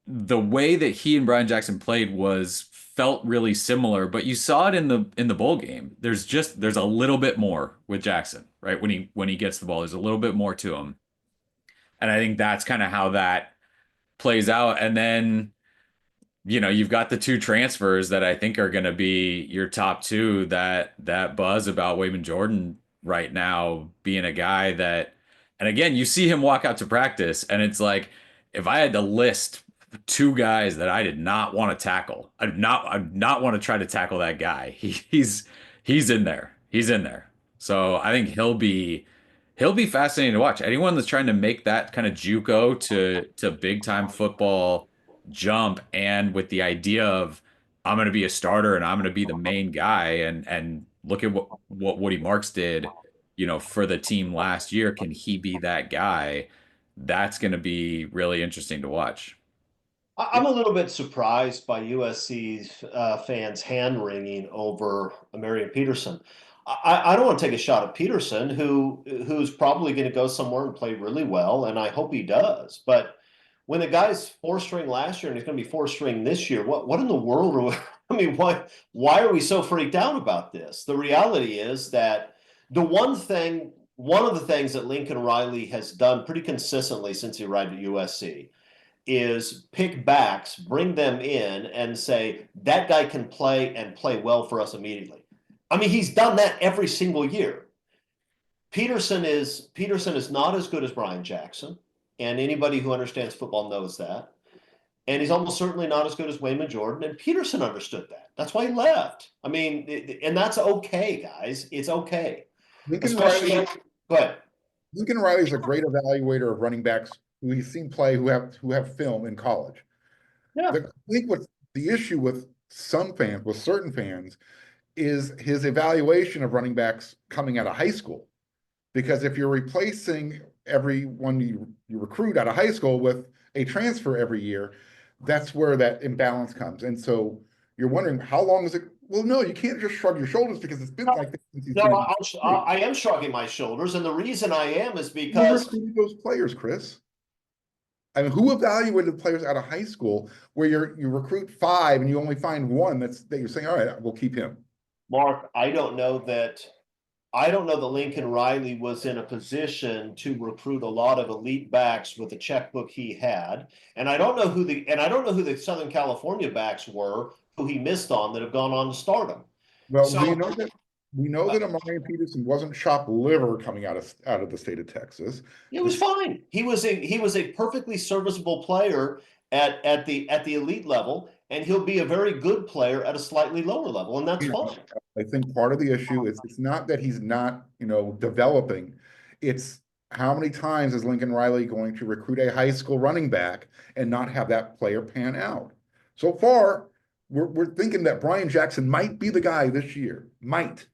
Speaker 2: The way that he and Brian Jackson played felt really similar, but you saw it in the bowl game. There's a little bit more with Jackson, right? When he gets the ball, there's a little bit more to him. And I think that's kind of how that plays out. And then, you've got the two transfers that I think are going to be your top two, that buzz about Wayman Jordan right now being a guy that, and again, you see him walk out to practice and it's like, if I had to list two guys that I did not want to tackle, I'd not want to try to tackle that guy. He's in there. He's in there. So I think he'll be fascinating to watch. Anyone that's trying to make that kind of JUCO to big time football jump, and with the idea of I'm going to be a starter and I'm going to be the main guy, and look at what Woody Marks did, for the team last year. Can he be that guy? That's going to be really interesting to watch.
Speaker 1: I'm a little bit surprised by USC's fans hand-wringing over Amarian Peterson. I don't want to take a shot at Peterson, who's probably going to go somewhere and play really well, and I hope he does. But when the guy's four-string last year and he's going to be four-string this year, what in the world are we, I mean, why are we so freaked out about this? The reality is that one of the things that Lincoln Riley has done pretty consistently since he arrived at USC is pick backs, bring them in, and say, that guy can play and play well for us immediately. I mean, he's done that every single year. Peterson is not as good as Brian Jackson, and anybody who understands football knows that. And he's almost certainly not as good as Wayman Jordan, and Peterson understood that. That's why he left. I mean, and that's okay, guys. It's okay.
Speaker 3: Lincoln
Speaker 1: Go ahead.
Speaker 3: Lincoln Riley is a great evaluator of running backs who he's seen play, who have film in college.
Speaker 1: Yeah.
Speaker 3: I think what the issue with certain fans, is his evaluation of running backs coming out of high school. Because if you're replacing everyone you recruit out of high school with a transfer every year, that's where that imbalance comes. And so you're wondering, how long is it? Well, no, you can't just shrug your shoulders, because it's been like this since he's been.
Speaker 1: I am shrugging my shoulders, and the reason I am is because
Speaker 3: those players, Chris. I mean, who evaluated players out of high school where you recruit five and you only find one that you're saying, all right, we'll keep him.
Speaker 1: Mark, I don't know that Lincoln Riley was in a position to recruit a lot of elite backs with the checkbook he had. And I don't know who the Southern California backs were who he missed on that have gone on to stardom.
Speaker 3: Well,
Speaker 1: So
Speaker 3: we know that Amari Peterson wasn't chopped liver coming out of the state of Texas.
Speaker 1: it was fine. He was a perfectly serviceable player at the elite level, and he'll be a very good player at a slightly lower level, and that's fine.
Speaker 3: I think part of the issue is it's not that he's not, developing. It's how many times is Lincoln Riley going to recruit a high school running back and not have that player pan out? So far, we're thinking that Brian Jackson might be the guy this year. Might.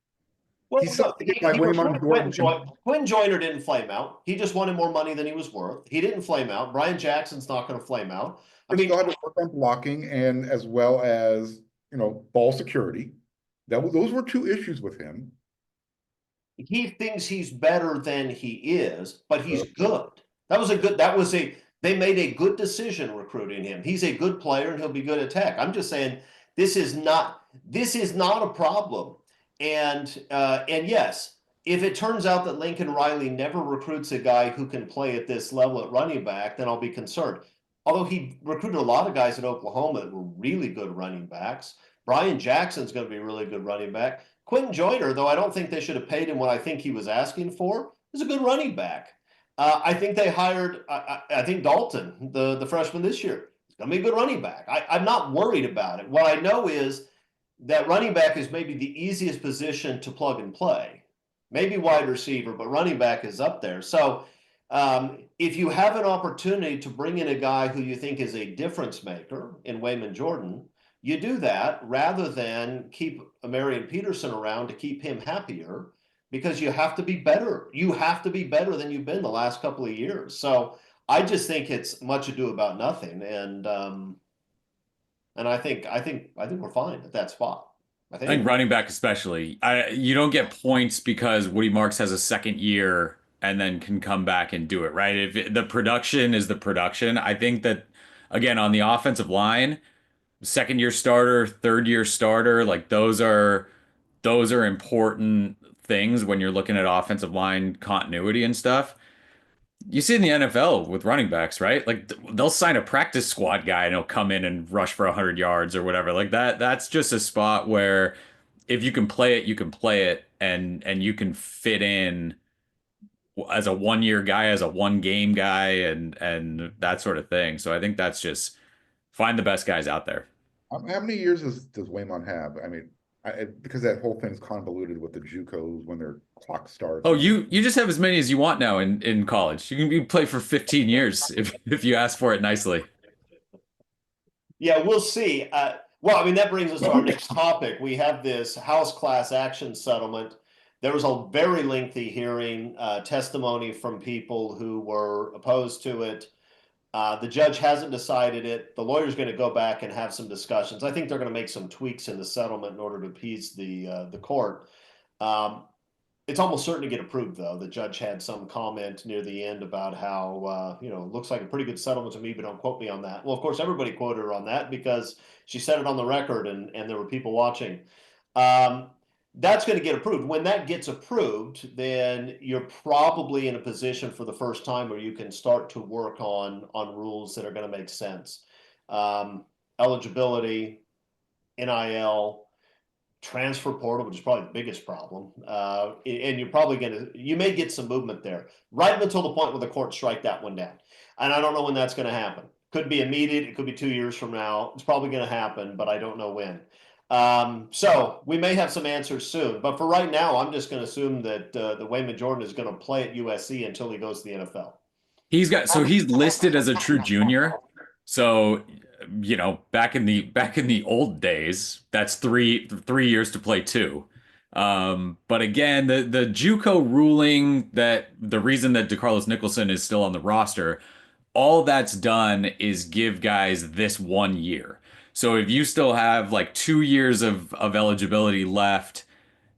Speaker 1: Well,
Speaker 3: He's
Speaker 1: look,
Speaker 3: substituted by
Speaker 1: he
Speaker 3: William
Speaker 1: recruited
Speaker 3: Jordan.
Speaker 1: Quinn Joyner didn't flame out. He just wanted more money than he was worth. He didn't flame out. Brian Jackson's not going to flame out. I
Speaker 3: He
Speaker 1: mean,
Speaker 3: still had to work on blocking and as well as, ball security. Those were two issues with him.
Speaker 1: he thinks he's better than he is, but he's good. They made a good decision recruiting him. He's a good player and he'll be good at Tech. I'm just saying this is not a problem. And yes, if it turns out that Lincoln Riley never recruits a guy who can play at this level at running back, then I'll be concerned. Although he recruited a lot of guys at Oklahoma that were really good running backs. Brian Jackson's going to be a really good running back. Quentin Joyner, though I don't think they should have paid him what I think he was asking for, is a good running back. I think they hired, I think Dalton, the freshman this year, is going to be a good running back. I'm not worried about it. What I know is that running back is maybe the easiest position to plug and play. Maybe wide receiver, but running back is up there. So if you have an opportunity to bring in a guy who you think is a difference maker in Wayman Jordan, you do that rather than keep Marion Peterson around to keep him happier, because you have to be better. You have to be better than you've been the last couple of years. So I just think it's much ado about nothing, and I think we're fine at that spot.
Speaker 2: I think running back especially, you don't get points because Woody Marks has a second year and then can come back and do it, right? If the production is the production, I think that again on the offensive line, second year starter, third year starter, like those are important things when you're looking at offensive line continuity and stuff. You see in the NFL with running backs, right? Like they'll sign a practice squad guy and he'll come in and rush for 100 yards or whatever. Like that's just a spot where if you can play it, you can play it and you can fit in as a 1 year guy, as a 1 game guy and that sort of thing. So I think that's just find the best guys out there.
Speaker 3: How many years does Waymon have? I mean, because that whole thing's convoluted with the JUCOs when their clock starts.
Speaker 2: Oh, you just have as many as you want now in college. You can play for 15 years if you ask for it nicely.
Speaker 1: Yeah, we'll see. Well, I mean, that brings us to our next topic. We have this House class action settlement. There was a very lengthy hearing, testimony from people who were opposed to it. The judge hasn't decided it. The lawyer's going to go back and have some discussions. I think they're going to make some tweaks in the settlement in order to appease the court. It's almost certain to get approved, though. The judge had some comment near the end about how, looks like a pretty good settlement to me, but don't quote me on that. Well, of course, everybody quoted her on that because she said it on the record and there were people watching. That's going to get approved. When that gets approved, then you're probably in a position for the first time where you can start to work on rules that are going to make sense. Eligibility, NIL, transfer portal, which is probably the biggest problem. And you may get some movement there right until the point where the court strike that one down. And I don't know when that's going to happen. Could be immediate. It could be 2 years from now. It's probably going to happen, but I don't know when. So we may have some answers soon, but for right now, I'm just going to assume that the Wayman Jordan is going to play at USC until he goes to the NFL.
Speaker 2: He's listed as a true junior. So, back in the old days, that's three years to play too. But again, the JUCO ruling that the reason that DeCarlos Nicholson is still on the roster, all that's done is give guys this 1 year. So if you still have like 2 years of eligibility left,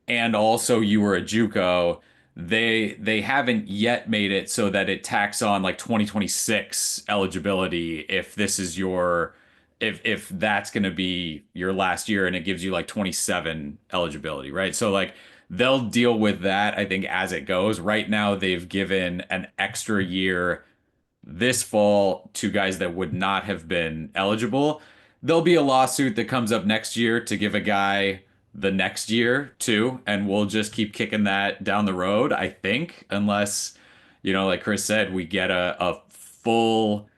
Speaker 2: and also you were a JUCO, they haven't yet made it so that it tacks on like 2026 eligibility if this is your if that's going to be your last year and it gives you like 27 eligibility, right? So like they'll deal with that I think as it goes. Right now they've given an extra year this fall to guys that would not have been eligible. There'll be a lawsuit that comes up next year to give a guy the next year too, and we'll just keep kicking that down the road, I think, unless, like Chris said, we get a full,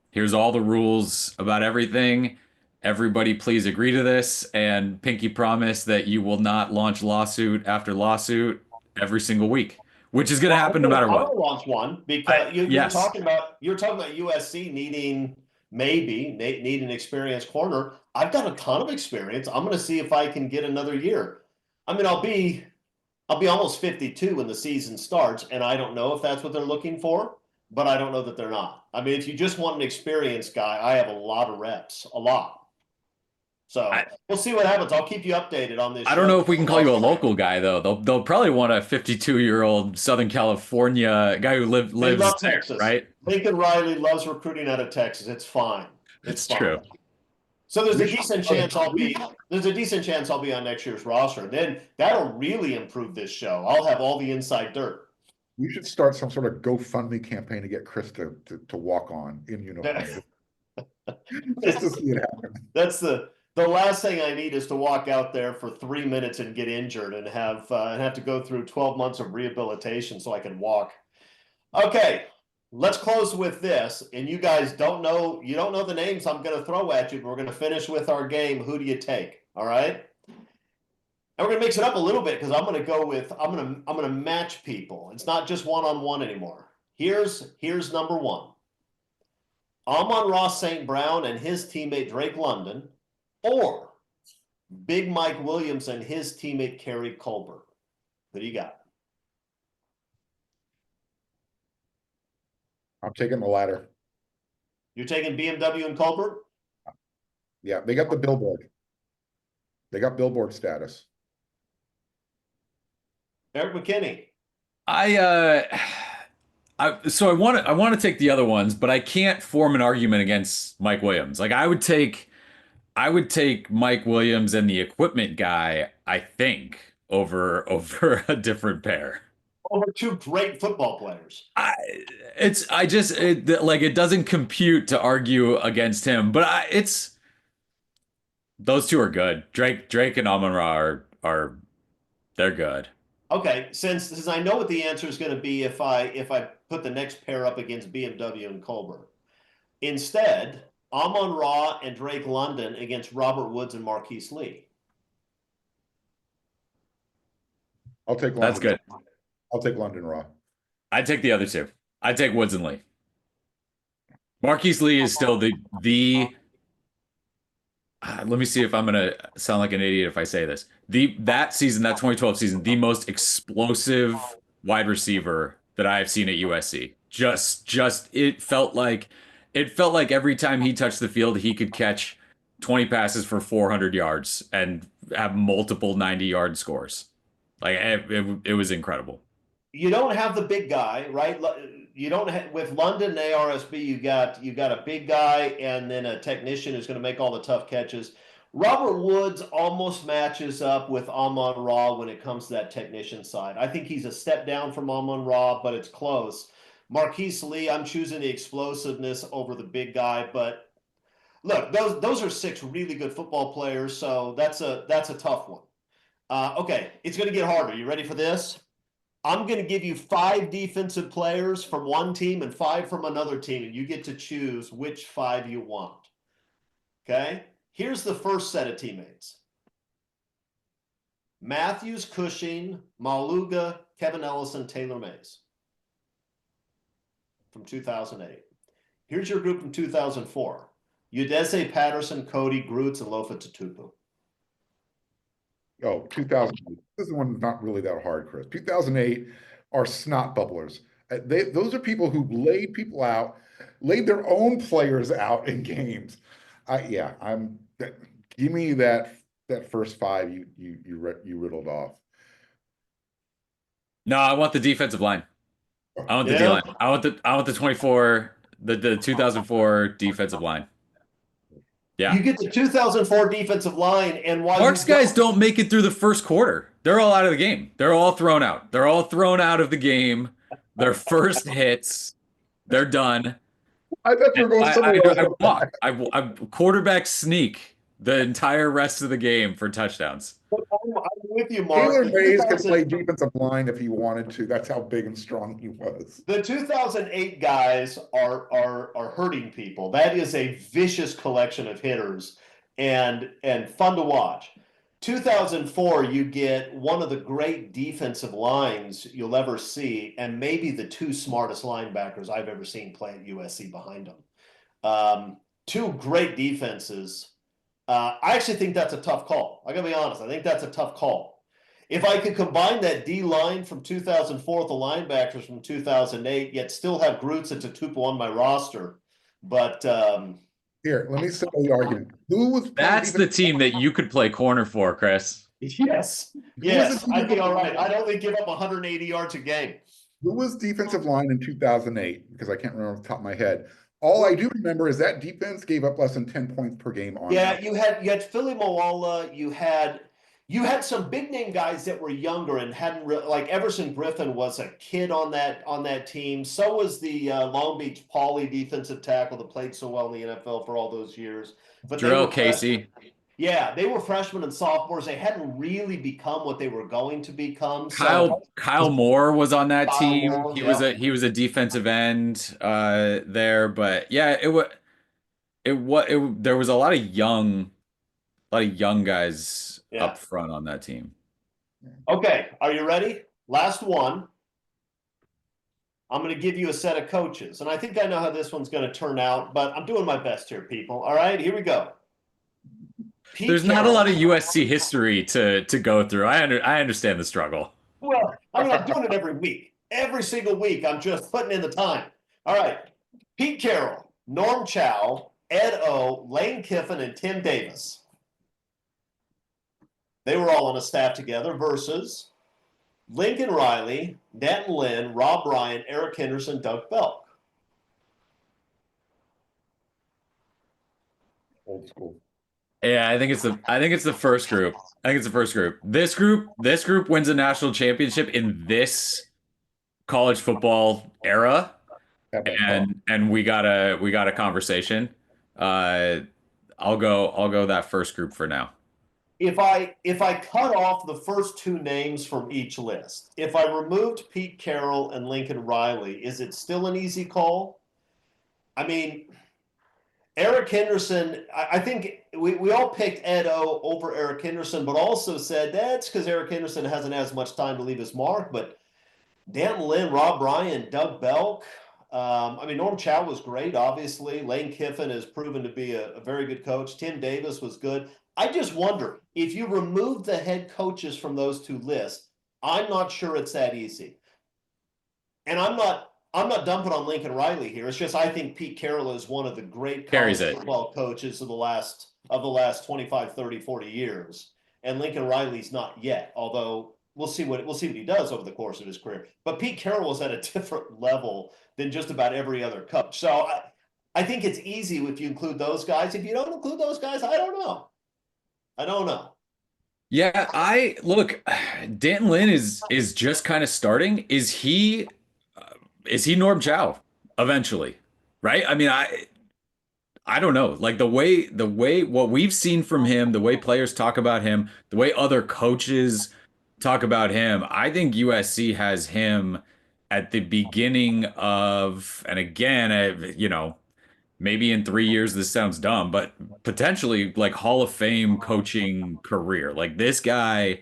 Speaker 2: here's all the rules about everything. Everybody please agree to this and pinky promise that you will not launch lawsuit after lawsuit every single week, which is going to
Speaker 1: Well,
Speaker 2: happen no matter
Speaker 1: I'm
Speaker 2: what.
Speaker 1: gonna launch one because
Speaker 2: Yes.
Speaker 1: you're talking about USC needing need an experienced corner. I've got a ton of experience. I'm gonna see if I can get another year. I mean, I'll be almost 52 when the season starts, and I don't know if that's what they're looking for, but I don't know that they're not. I mean, if you just want an experienced guy, I have a lot of reps, a lot. So we'll see what happens. I'll keep you updated on this
Speaker 2: I don't
Speaker 1: show.
Speaker 2: know if we can call you a local guy though. They'll probably want a 52-year-old Southern California guy who
Speaker 1: They
Speaker 2: lives
Speaker 1: love
Speaker 2: there,
Speaker 1: Texas.
Speaker 2: right?
Speaker 1: Lincoln Riley loves recruiting out of Texas. It's fine. It's
Speaker 2: It's
Speaker 1: fine.
Speaker 2: true.
Speaker 1: So there's
Speaker 3: We
Speaker 1: a
Speaker 3: should
Speaker 1: decent
Speaker 3: start
Speaker 1: chance there's a decent chance I'll be on next year's roster. And then that'll really improve this show. I'll have all the inside dirt.
Speaker 3: we should start some sort of GoFundMe campaign to get Chris to walk on in uniform. Just to see it happen.
Speaker 1: That's the last thing I need is to walk out there for 3 minutes and get injured and have to go through 12 months of rehabilitation so I can walk. Okay, let's close with this. And you guys don't know the names I'm going to throw at you, but we're going to finish with our game. Who do you take? All right. And we're going to mix it up a little bit because I'm going to match people. It's not just one-on-one anymore. Here's number one. Amon-Ra St. Brown and his teammate Drake London, or Big Mike Williams and his teammate Kerry Colbert. Who do you got?
Speaker 3: I'm taking the latter.
Speaker 1: You're taking BMW and Colbert?
Speaker 3: Yeah, they got the billboard. They got billboard status.
Speaker 1: Eric McKinney.
Speaker 2: So I want to take the other ones, but I can't form an argument against Mike Williams. Like I would take Mike Williams and the equipment guy, I think, over a different pair.
Speaker 1: Over two great football players.
Speaker 2: It doesn't compute to argue against him, but those two are good. Drake and Amon-Ra are they're good.
Speaker 1: Okay, since I know what the answer is going to be if I put the next pair up against BMW and Colbert. Instead, Amon-Ra and Drake London against Robert Woods and Marquise Lee.
Speaker 3: I'll take London.
Speaker 2: That's good.
Speaker 3: I'll take London Raw.
Speaker 2: I'd take the other two. I'd take Woods and Lee. Marquise Lee is still the let me see if I'm gonna sound like an idiot if I say this. That 2012 season, the most explosive wide receiver that I have seen at USC. Just it felt like every time he touched the field, he could catch 20 passes for 400 yards and have multiple 90-yard scores. Like it was incredible.
Speaker 1: You don't have the big guy, right? You don't have, with London and ARSB, you got a big guy and then a technician who's going to make all the tough catches. Robert Woods almost matches up with Amon-Ra when it comes to that technician side. I think he's a step down from Amon-Ra, but it's close. Marquise Lee, I'm choosing the explosiveness over the big guy, but look, those are six really good football players, so that's a tough one. Okay, it's going to get harder. You ready for this? I'm going to give you 5 defensive players from one team and 5 from another team, and you get to choose which 5 you want. Okay? Here's the first set of teammates. Matthews, Cushing, Maluga, Kevin Ellison, Taylor Mays from 2008. Here's your group from 2004. Udeze, Patterson, Cody, Groots, and Lofa Tatupu.
Speaker 3: Oh, 2008. This is one not really that hard, Chris. 2008 are snot bubblers. Those are people who laid people out, laid their own players out in games. Give me that first 5 you riddled off.
Speaker 2: No, I want the defensive line. I want the D
Speaker 1: Yeah.
Speaker 2: line. I want the 24, the 2004 defensive line.
Speaker 1: You
Speaker 2: Yeah.
Speaker 1: get the 2004 defensive line, and while you
Speaker 2: Mark's guys
Speaker 1: don't,
Speaker 2: don't make it through the first quarter. They're all out of the game. They're all thrown out. They're all thrown out of the game. Their first hits, they're done.
Speaker 3: I thought you were going
Speaker 2: I
Speaker 3: somewhere
Speaker 2: do.
Speaker 3: else
Speaker 2: I
Speaker 3: with
Speaker 2: walk.
Speaker 3: that.
Speaker 2: I quarterback sneak the entire rest of the game for touchdowns.
Speaker 1: I'm with you, Mark.
Speaker 3: Taylor Mays could play defensive line if he wanted to. That's how big and strong he was.
Speaker 1: The 2008 guys are hurting people. That is a vicious collection of hitters and fun to watch. 2004, you get one of the great defensive lines you'll ever see, and maybe the two smartest linebackers I've ever seen play at USC behind them. Two great defenses. I actually think that's a tough call. I gotta be honest. I think that's a tough call. If I could combine that D line from 2004 with the linebackers from 2008, yet still have Groots and Tatupu on my roster, but
Speaker 3: Here, let me settle the argument. Who was playing
Speaker 2: That's the team that you could play corner for, Chris.
Speaker 1: yes,
Speaker 3: Who was
Speaker 1: yes,
Speaker 3: the
Speaker 1: I'd be all right.
Speaker 3: defensive-
Speaker 1: I'd only give up 180 yards a game.
Speaker 3: Who was defensive line in 2008? Because I can't remember off the top of my head. All I do remember is that defense gave up less than 10 points per game on
Speaker 1: Yeah,
Speaker 3: them.
Speaker 1: you had Philly Moala, you had some big name guys that were younger and hadn't like Everson Griffin was a kid on that team. So was the Long Beach Poly defensive tackle that played so well in the NFL for all those years. But they
Speaker 2: Jarrell
Speaker 1: were
Speaker 2: Casey.
Speaker 1: yeah, they were freshmen and sophomores. They hadn't really become what they were going to become. So
Speaker 2: Kyle Moore was on that
Speaker 1: Kyle
Speaker 2: team.
Speaker 1: Moore,
Speaker 2: He
Speaker 1: yeah.
Speaker 2: was a defensive end there, but yeah, there was a lot of young guys
Speaker 1: Yeah.
Speaker 2: up front on that team.
Speaker 1: Okay, are you ready? Last one. I'm going to give you a set of coaches, and I think I know how this one's going to turn out, but I'm doing my best here, people. All right, here we go. Pete
Speaker 2: There's not a
Speaker 1: Carroll.
Speaker 2: lot of USC history to go through. I understand the struggle.
Speaker 1: Well, I mean, I'm doing it every week. Every single week, I'm just putting in the time. All right. Pete Carroll, Norm Chow, Ed O, Lane Kiffin, and Tim Davis. They were all on a staff together versus Lincoln Riley, Denton Lynn, Rob Ryan, Eric Henderson, Doug Belk.
Speaker 3: Old school.
Speaker 2: Yeah, I think it's the first group. I think it's the first group. This group wins a national championship in this college football era, and we got a conversation. I'll go that first group for now.
Speaker 1: If I cut off the first two names from each list, if I removed Pete Carroll and Lincoln Riley, is it still an easy call? I mean, Eric Henderson, I think we all picked Ed O over Eric Henderson, but also said that's because Eric Henderson hasn't had as much time to leave his mark. But Dan Lynn, Rob Ryan, Doug Belk. I mean, Norm Chow was great, obviously. Lane Kiffin has proven to be a very good coach. Tim Davis was good. I just wonder if you remove the head coaches from those two lists, I'm not sure it's that easy. And I'm not dumping on Lincoln Riley here. It's just I think Pete Carroll is one of the great college football coaches of the last 25, 30, 40 years. And Lincoln Riley's not yet, although we'll see what he does over the course of his career. But Pete Carroll was at a different level than just about every other coach. So I think it's easy if you include those guys. If you don't include those guys, I don't know.
Speaker 2: Yeah, look, Dan Lynn is just kind of starting. Is he Norm Chow eventually? Right? I mean, I don't know. Like the way what we've seen from him, the way players talk about him, the way other coaches talk about him, I think USC has him at the beginning of, and again, maybe in 3 years this sounds dumb, but potentially like Hall of Fame coaching career. Like this guy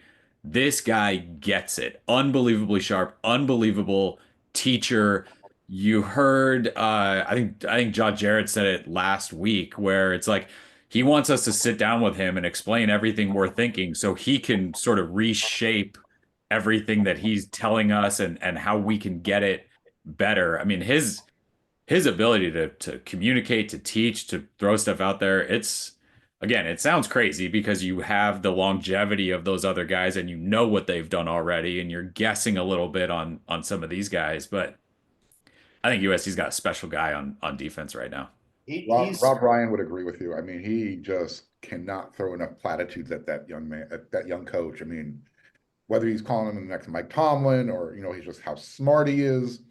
Speaker 2: gets it. Unbelievably sharp, unbelievable teacher. You heard I think John Jarrett said it last week where it's like he wants us to sit down with him and explain everything we're thinking so he can sort of reshape everything that he's telling us and how we can get it better. I mean, his ability to communicate, to teach, to throw stuff out there, it's again, it sounds crazy because you have the longevity of those other guys and you know what they've done already, and you're guessing a little bit on some of these guys. But I think USC's got a special guy on defense right now.
Speaker 1: He's
Speaker 3: Rob Ryan would agree with you. I mean, he just cannot throw enough platitudes at that young man, at that young coach. I mean, whether he's calling him the next Mike Tomlin or, he's just how smart he is.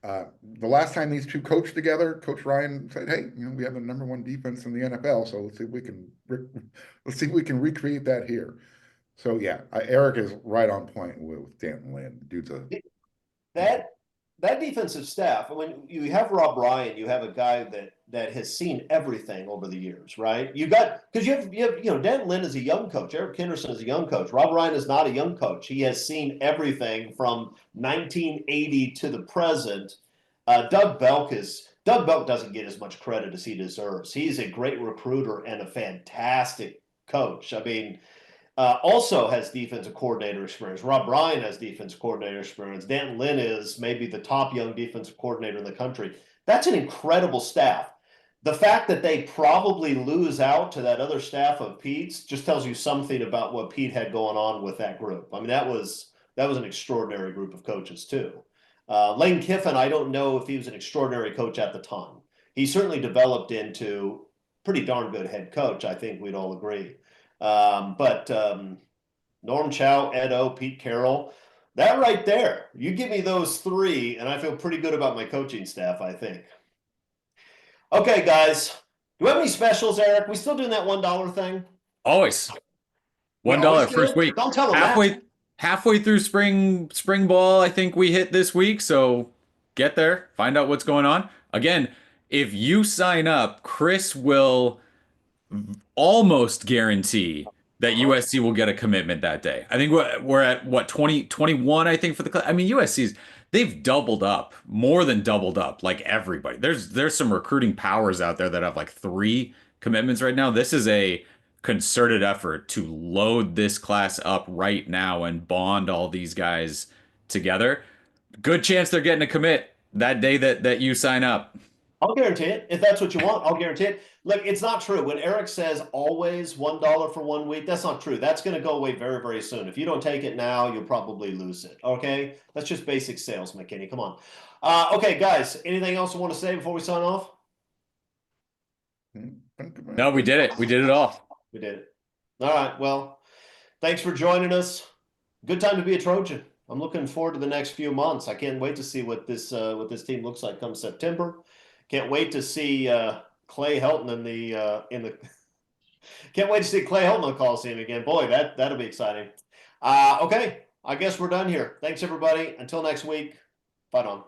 Speaker 3: The last time these two coached together, Coach Ryan said, "Hey, we have the #1 defense in the NFL, so let's see if we can recreate that here." So yeah, Eric is right on point with Danton Lynn. Dude's a
Speaker 1: that defensive staff. When you have Rob Ryan, you have a guy that has seen everything over the years, right? Because you have Dan Lynn is a young coach, Eric Henderson is a young coach, Rob Ryan is not a young coach. He has seen everything from 1980 to the present. Doug Belk doesn't get as much credit as he deserves. He's a great recruiter and a fantastic coach. I mean, also has defensive coordinator experience. Rob Ryan has defensive coordinator experience. Danton Lynn is maybe the top young defensive coordinator in the country. That's an incredible staff. The fact that they probably lose out to that other staff of Pete's just tells you something about what Pete had going on with that group. I mean, that was an extraordinary group of coaches too. Lane Kiffin, I don't know if he was an extraordinary coach at the time. He certainly developed into pretty darn good head coach. I think we'd all agree. But Norm Chow, Ed O, Pete Carroll, that right there, you give me those three, and I feel pretty good about my coaching staff, I think. Okay, guys, do we have any specials, Eric? We still doing that $1 thing?
Speaker 2: Always. $1
Speaker 1: always
Speaker 2: first
Speaker 1: do?
Speaker 2: week.
Speaker 1: Don't tell them that.
Speaker 2: Halfway through spring ball, I think we hit this week. So get there, find out what's going on. Again, if you sign up, Chris will almost guarantee that USC will get a commitment that day. I think we're at what 2021, I think, for the class. I mean, they've doubled up, more than doubled up, like everybody. There's some recruiting powers out there that have like 3 commitments right now. This is a concerted effort to load this class up right now and bond all these guys together. Good chance they're getting a commit that day that you sign up.
Speaker 1: I'll guarantee it. If that's what you want, I'll guarantee it. Look, it's not true. When Eric says always $1 for 1 week, that's not true. That's going to go away very, very soon. If you don't take it now, you'll probably lose it. Okay? That's just basic sales, McKinney. Come on. Okay, guys, anything else you want to say before we sign off?
Speaker 2: No, we did it. We did it all.
Speaker 1: We did it. All right. Well, thanks for joining us. Good time to be a Trojan. I'm looking forward to the next few months. I can't wait to see what this team looks like come September. Can't wait to see Clay Helton in the can't wait to see Clay Helton on the Coliseum again. Boy, that'll be exciting. Okay, I guess we're done here. Thanks everybody. Until next week. Fight on.